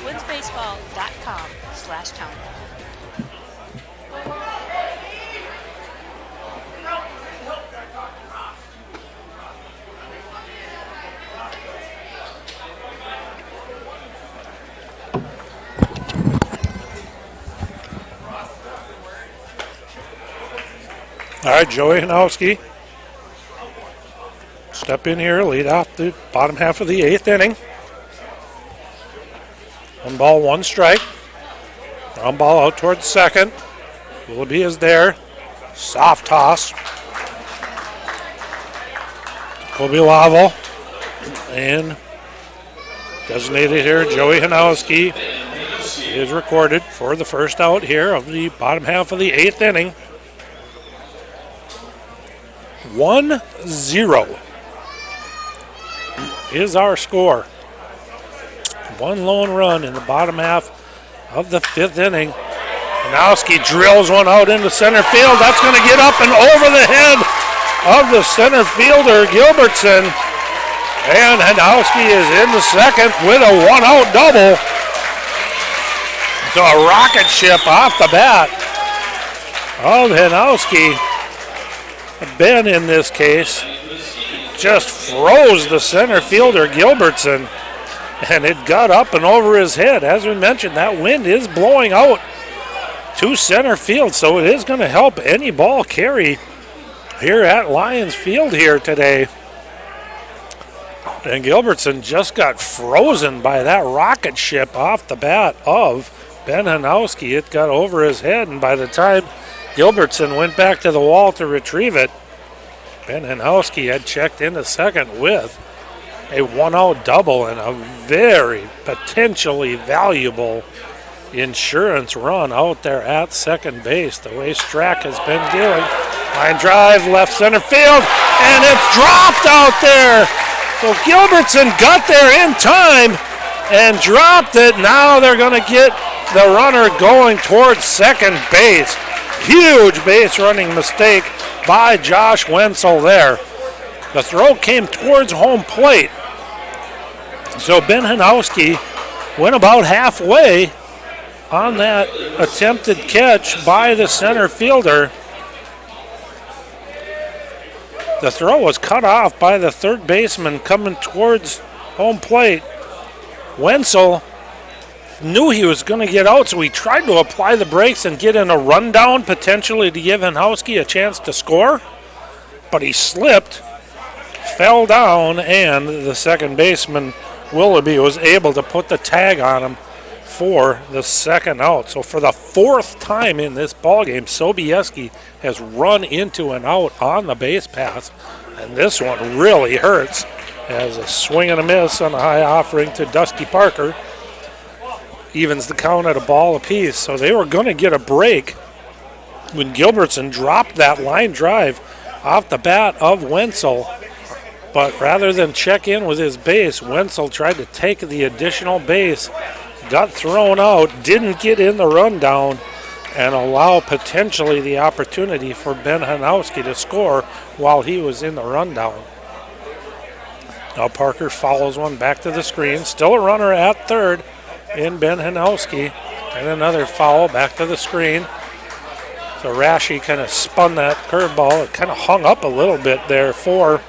Twinsbaseball.com/townball. All right, Joey Hanowski. Step in here, lead off the bottom half of the 8th inning. 1 ball, 1 strike. Ground ball out towards second. Willoughby is there. Soft toss. Kobe Laval. And designated here, Joey Hanowski is recorded for the first out here of the bottom half of the 8th inning. 1-0 is our score. 1 lone run in the bottom half of the 5th inning. Hanowski drills one out into center field. That's going to get up and over the head of the center fielder, Gilbertson. And Hanowski is in the second with a 1-out double. So a rocket ship off the bat of Hanowski. Ben, in this case, just froze the center fielder, Gilbertson, and it got up and over his head. As we mentioned, that wind is blowing out to center field, so it is going to help any ball carry here at Lions Field here today. And Gilbertson just got frozen by that rocket ship off the bat of Ben Hanowski. It got over his head, and by the time Gilbertson went back to the wall to retrieve it, Ben Hanowski had checked into second with a 1-out double and a very potentially valuable insurance run out there at second base, the way Strack has been doing. Line drive, left center field, and it's dropped out there. So Gilbertson got there in time and dropped it. Now they're going to get the runner going towards second base. huge base running mistake by Josh Wenzel there. The throw came towards home plate. So Ben Hanowski went about halfway on that attempted catch by the center fielder. The throw was cut off by the third baseman coming towards home plate. Wenzel knew he was going to get out, so he tried to apply the brakes and get in a rundown, potentially to give Hanowski a chance to score. But he slipped, fell down, and the second baseman, Willoughby, was able to put the tag on him for the second out. So for the fourth time in this ballgame, Sobieski has run into an out on the base pass, and this one really hurts as a swing and a miss on a high offering to Dusty Parker evens the count at a ball apiece. So they were going to get a break when Gilbertson dropped that line drive off the bat of Wenzel. But rather than check in with his base, Wenzel tried to take the additional base, got thrown out, didn't get in the rundown, and allow potentially the opportunity for Ben Hanowski to score while he was in the rundown. Now Parker follows one back to the screen. Still a runner at third in Ben Hanowski. And another foul back to the screen. So Rashi kind of spun that curveball. It kind of hung up a little bit there for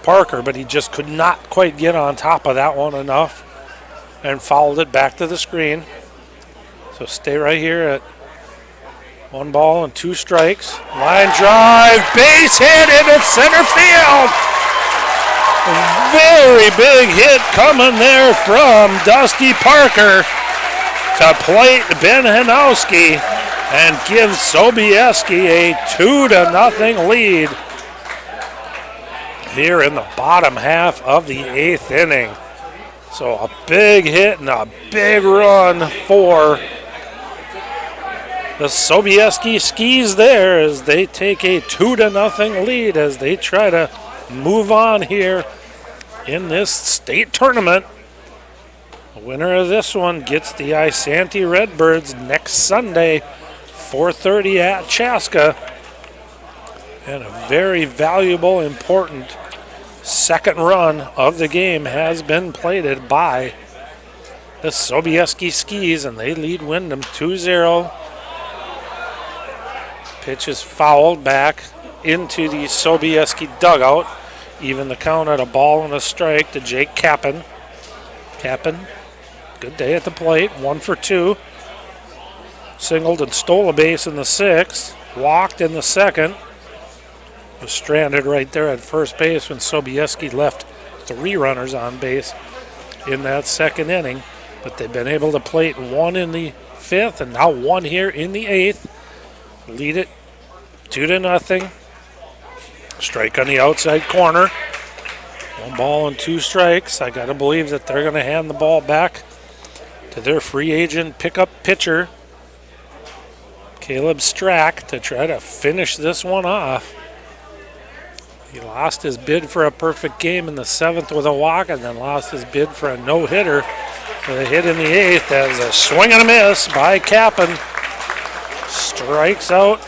Parker, but he just could not quite get on top of that one enough and fouled it back to the screen. So stay right here at 1 ball and 2 strikes. Line drive, base hit into center field. Very big hit coming there from Dusty Parker to plate Ben Hanowski and give Sobieski a 2-0 lead here in the bottom half of the 8th inning. So a big hit and a big run for the Sobieski Skis there as they take a 2-0 lead as they try to move on here in this state tournament. The winner of this one gets the Isanti Redbirds next Sunday, 4:30 at Chaska. And a very valuable, important second run of the game has been plated by the Sobieski Skis, and they lead Windom 2-0. Pitch is fouled back into the Sobieski dugout. Even the count at a ball and a strike to Jake Kappen. Kappen, good day at the plate, 1 for 2. Singled and stole a base in the 6th. Walked in the 2nd. Was stranded right there at first base when Sobieski left 3 runners on base in that 2nd inning. But they've been able to plate 1 in the 5th and now 1 here in the 8th. Lead it 2-0. Strike on the outside corner. 1 ball and 2 strikes. I got to believe that they're going to hand the ball back to their free agent pickup pitcher, Caleb Strack, to try to finish this one off. He lost his bid for a perfect game in the 7th with a walk and then lost his bid for a no-hitter with a hit in the 8th as a swing and a miss by Kappen. Strikes out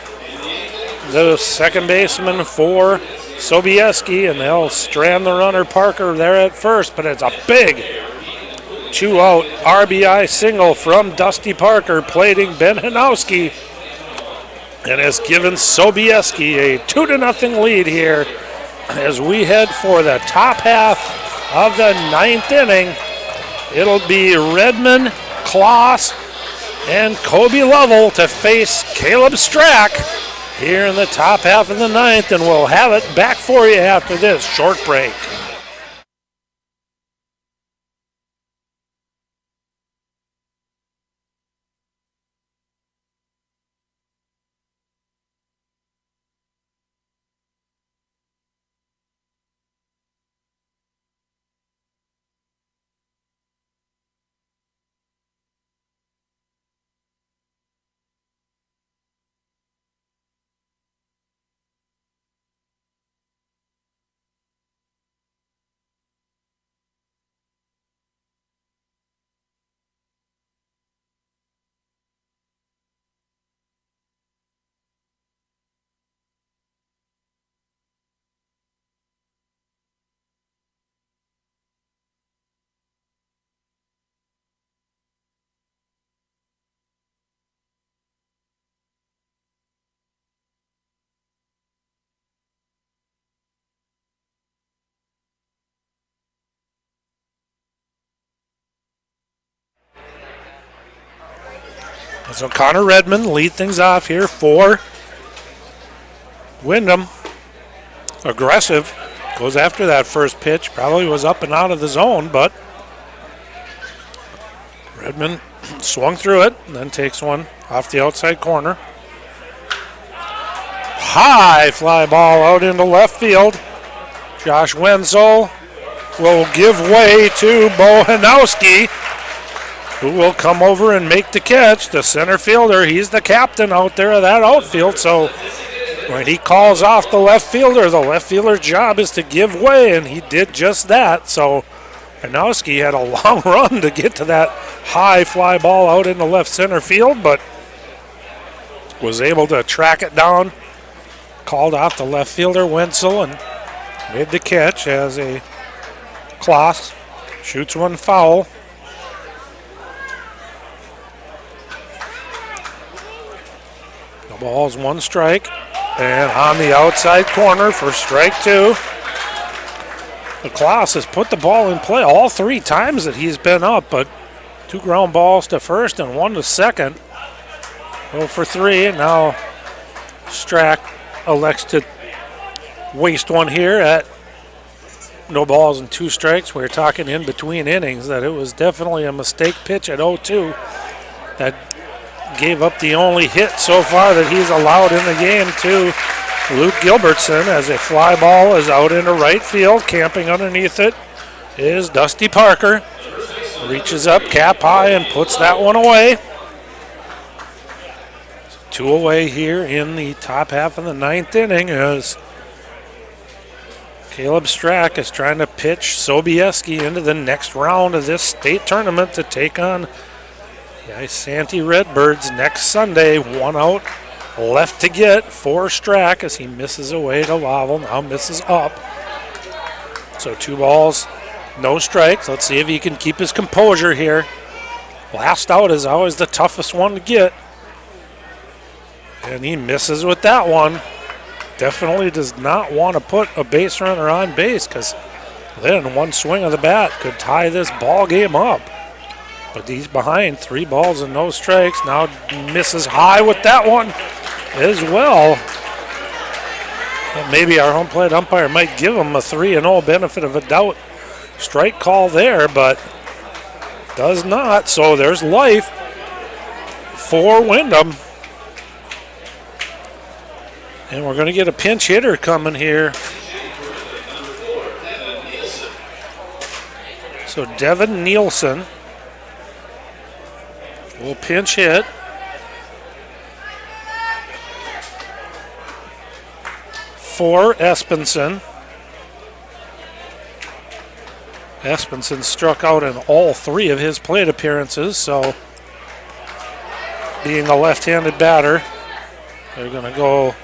the second baseman for Sobieski, and they'll strand the runner Parker there at first, but it's a big 2-out RBI single from Dusty Parker plating Ben Hanowski, and has given Sobieski a 2-0 lead here as we head for the top half of the 9th inning. It'll be Redmond, Kloss, and Kobe Lovell to face Caleb Strack here in the top half of the 9th, and we'll have it back for you after this short break. So Connor Redmond lead things off here for Windom. Aggressive. Goes after that first pitch. Probably was up and out of the zone, but Redmond swung through it and then takes one off the outside corner. High fly ball out into left field. Josh Wenzel will give way to Bohanowski, who will come over and make the catch. The center fielder, he's the captain out there of that outfield, so when he calls off the left fielder's job is to give way, and he did just that. So Bohanowski had a long run to get to that high fly ball out into left center field, but was able to track it down, called off the left fielder, Wenzel, and made the catch as a Kloss shoots one foul. The ball's one strike, and on the outside corner for strike two. The Kloss has put the ball in play all 3 times that he's been up, but 2 ground balls to first and 1 to second. 0 for 3, and now Strack elects to waste one here at no balls and 2 strikes. We were talking in between innings that it was definitely a mistake pitch at 0-2 that gave up the only hit so far that he's allowed in the game to Luke Gilbertson, as a fly ball is out into right field. Camping underneath it is Dusty Parker. Reaches up cap high and puts that one away. 2 away here in the top half of the 9th inning as Caleb Strack is trying to pitch Sobieski into the next round of this state tournament to take on the Isanti Redbirds next Sunday. 1 out left to get for Strack as he misses away to Laval, now misses up. So 2 balls, no strikes. Let's see if he can keep his composure here. Last out is always the toughest one to get. And he misses with that one. Definitely does not want to put a base runner on base, because then one swing of the bat could tie this ball game up. But he's behind 3 balls and no strikes. Now misses high with that one as well. And maybe our home plate umpire might give him a 3-0 benefit of a doubt strike call there, but does not. So there's life for Windom. And we're going to get a pinch hitter coming here. So Devin Nielsen will pinch hit. For Espenson. Espenson struck out in all 3 of his plate appearances, so being a left-handed batter, they're going to go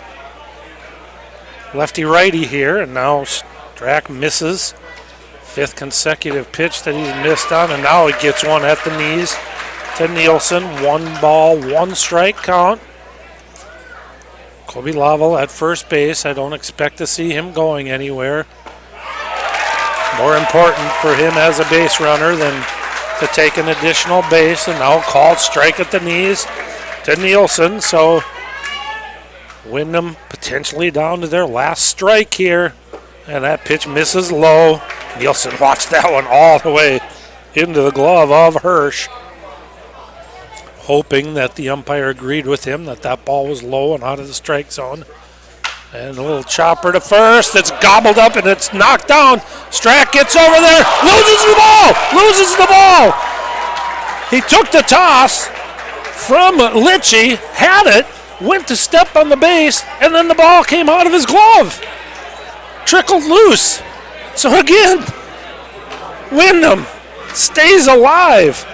lefty-righty here, and now Strack misses. 5th consecutive pitch that he's missed on, and now he gets one at the knees to Nielsen. 1 ball, 1 strike count. Kobe Laval at first base. I don't expect to see him going anywhere. More important for him as a base runner than to take an additional base, and now called strike at the knees to Nielsen. So Windom potentially down to their last strike here, and that pitch misses low. Nielsen watched that one all the way into the glove of Hirsch, hoping that the umpire agreed with him that that ball was low and out of the strike zone. And a little chopper to first. It's gobbled up and it's knocked down. Strack gets over there, loses the ball. He took the toss from Litchie, had it, went to step on the base, and then the ball came out of his glove. Trickled loose. So again, Windom stays alive.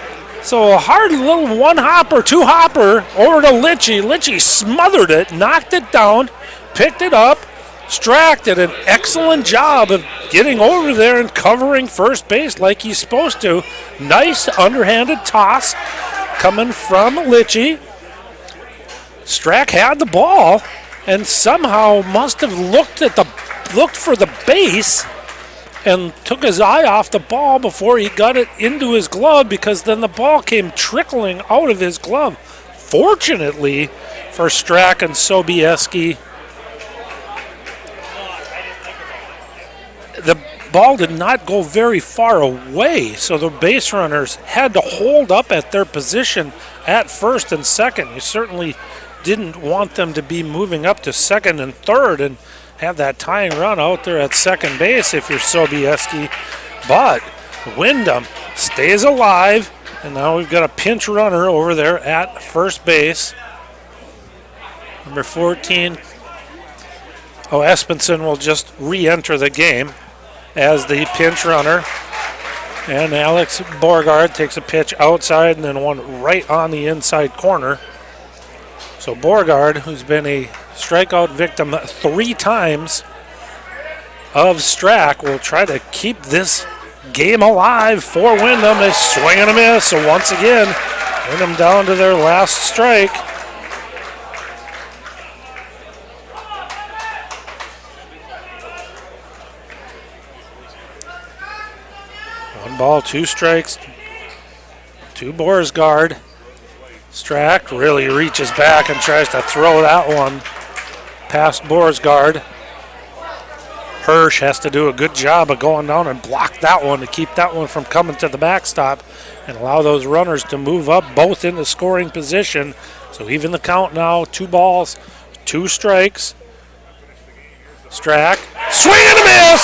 So a hard little 1-hopper, 2-hopper over to Litchie. Litchie smothered it, knocked it down, picked it up. Strack did an excellent job of getting over there and covering first base like he's supposed to. Nice underhanded toss coming from Litchie. Strack had the ball and somehow must have looked for the base and took his eye off the ball before he got it into his glove, because then the ball came trickling out of his glove. Fortunately for Strack and Sobieski, the ball did not go very far away, so the base runners had to hold up at their position at first and second. You certainly didn't want them to be moving up to second and third and have that tying run out there at second base if you're Sobieski. But Windom stays alive, and now we've got a pinch runner over there at first base. Number 14. Oh, Espenson will just re-enter the game as the pinch runner. And Alex Borgard takes a pitch outside and then one right on the inside corner. So Borgard, who's been a strikeout victim 3 times of Strack, will try to keep this game alive for Windom. They swing and a miss, so once again, Windom down to their last strike. One ball, 2 strikes, 2 Borsgaard. Strack really reaches back and tries to throw that one past Borsgaard. Hirsch has to do a good job of going down and block that one to keep that one from coming to the backstop and allow those runners to move up both into scoring position. So even the count now, 2 balls, 2 strikes. Strack, swing and a miss!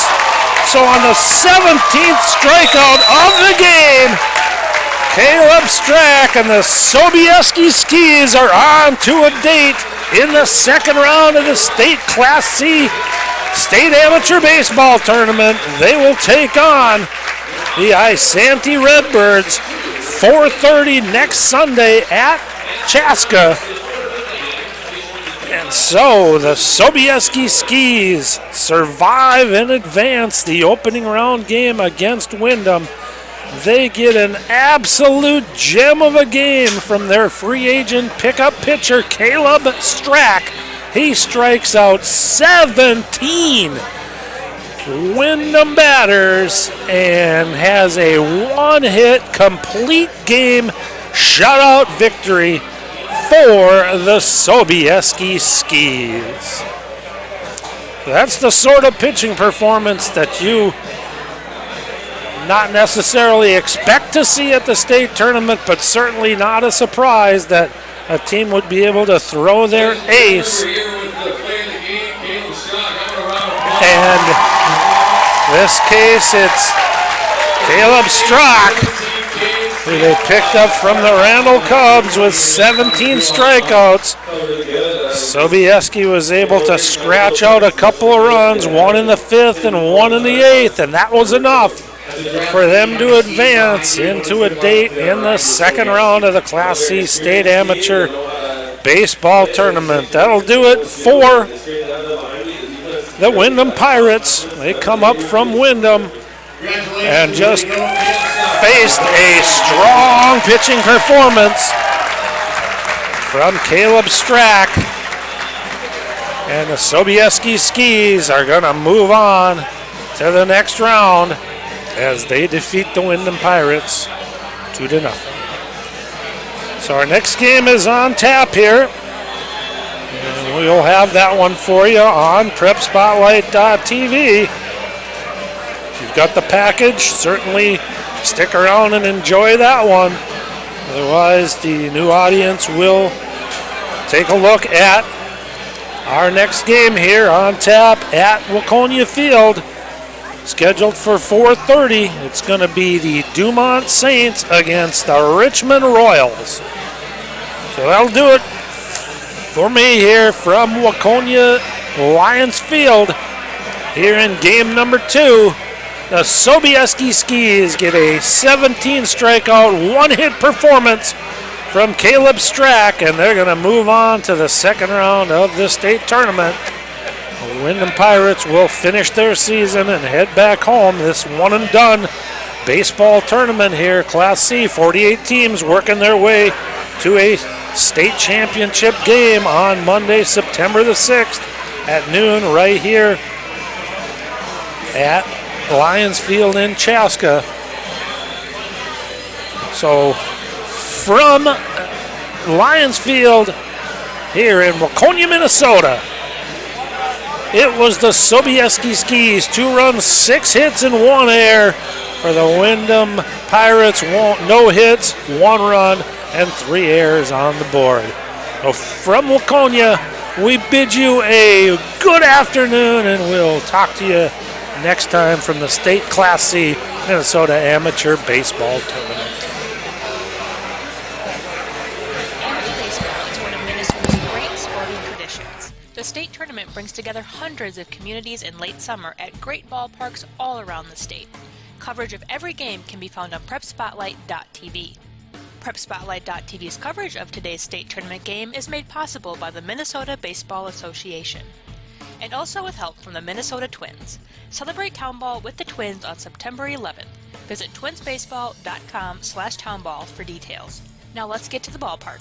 So on the 17th strikeout of the game, Caleb Strack and the Sobieski Skis are on to a date in the second round of the State Class C State Amateur Baseball Tournament. They will take on the Isanti Redbirds, 4:30 next Sunday at Chaska. And so the Sobieski Skis survive and advance the opening round game against Windom. They get an absolute gem of a game from their free agent pickup pitcher, Caleb Strack. He strikes out 17 Windom batters and has a one-hit complete game shutout victory for the Sobieski Skis. That's the sort of pitching performance that you not necessarily expect to see at the state tournament, but certainly not a surprise that a team would be able to throw their ace. And in this case, it's Caleb Strack, who they picked up from the Randall Cubs with 17 strikeouts. Sobieski was able to scratch out a couple of runs, one in the 5th and one in the 8th, and that was enough for them to advance into a date in the second round of the Class C State Amateur Baseball Tournament. That'll do it for the Windom Pirates. They come up from Windom and just faced a strong pitching performance from Caleb Strack. And the Sobieski Skis are going to move on to the next round as they defeat the Windom Pirates 2-0. So our next game is on tap here. And we'll have that one for you on PrepSpotlight.tv. If you've got the package, certainly stick around and enjoy that one. Otherwise, the new audience will take a look at our next game here on tap at Waconia Field. Scheduled for 4:30, it's going to be the Dumont Saints against the Richmond Royals. So that'll do it for me here from Waconia Lions Field. Here in game number 2, the Sobieski Skis get a 17 strikeout, one-hit performance from Caleb Strack, and they're going to move on to the second round of the state tournament. The Windom Pirates will finish their season and head back home. This one-and-done baseball tournament here, Class C, 48 teams working their way to a state championship game on Monday, September the 6th at noon right here at Lions Field in Chaska. So from Lions Field here in Waconia, Minnesota. It was the Sobieski Skis, 2 runs, 6 hits, and 1 error for the Windom Pirates. No hits, 1 run, and 3 errors on the board. So from Waconia, we bid you a good afternoon, and we'll talk to you next time from the State Class C Minnesota Amateur Baseball Tournament. Amateur baseball is one of Minnesota's great sporting traditions. The state tournament brings together hundreds of communities in late summer at great ballparks all around the state. Coverage of every game can be found on PrepSpotlight.tv. PrepSpotlight.tv's coverage of today's state tournament game is made possible by the Minnesota Baseball Association, and also with help from the Minnesota Twins. Celebrate Town Ball with the Twins on September 11th. Visit twinsbaseball.com/townball for details. Now let's get to the ballpark.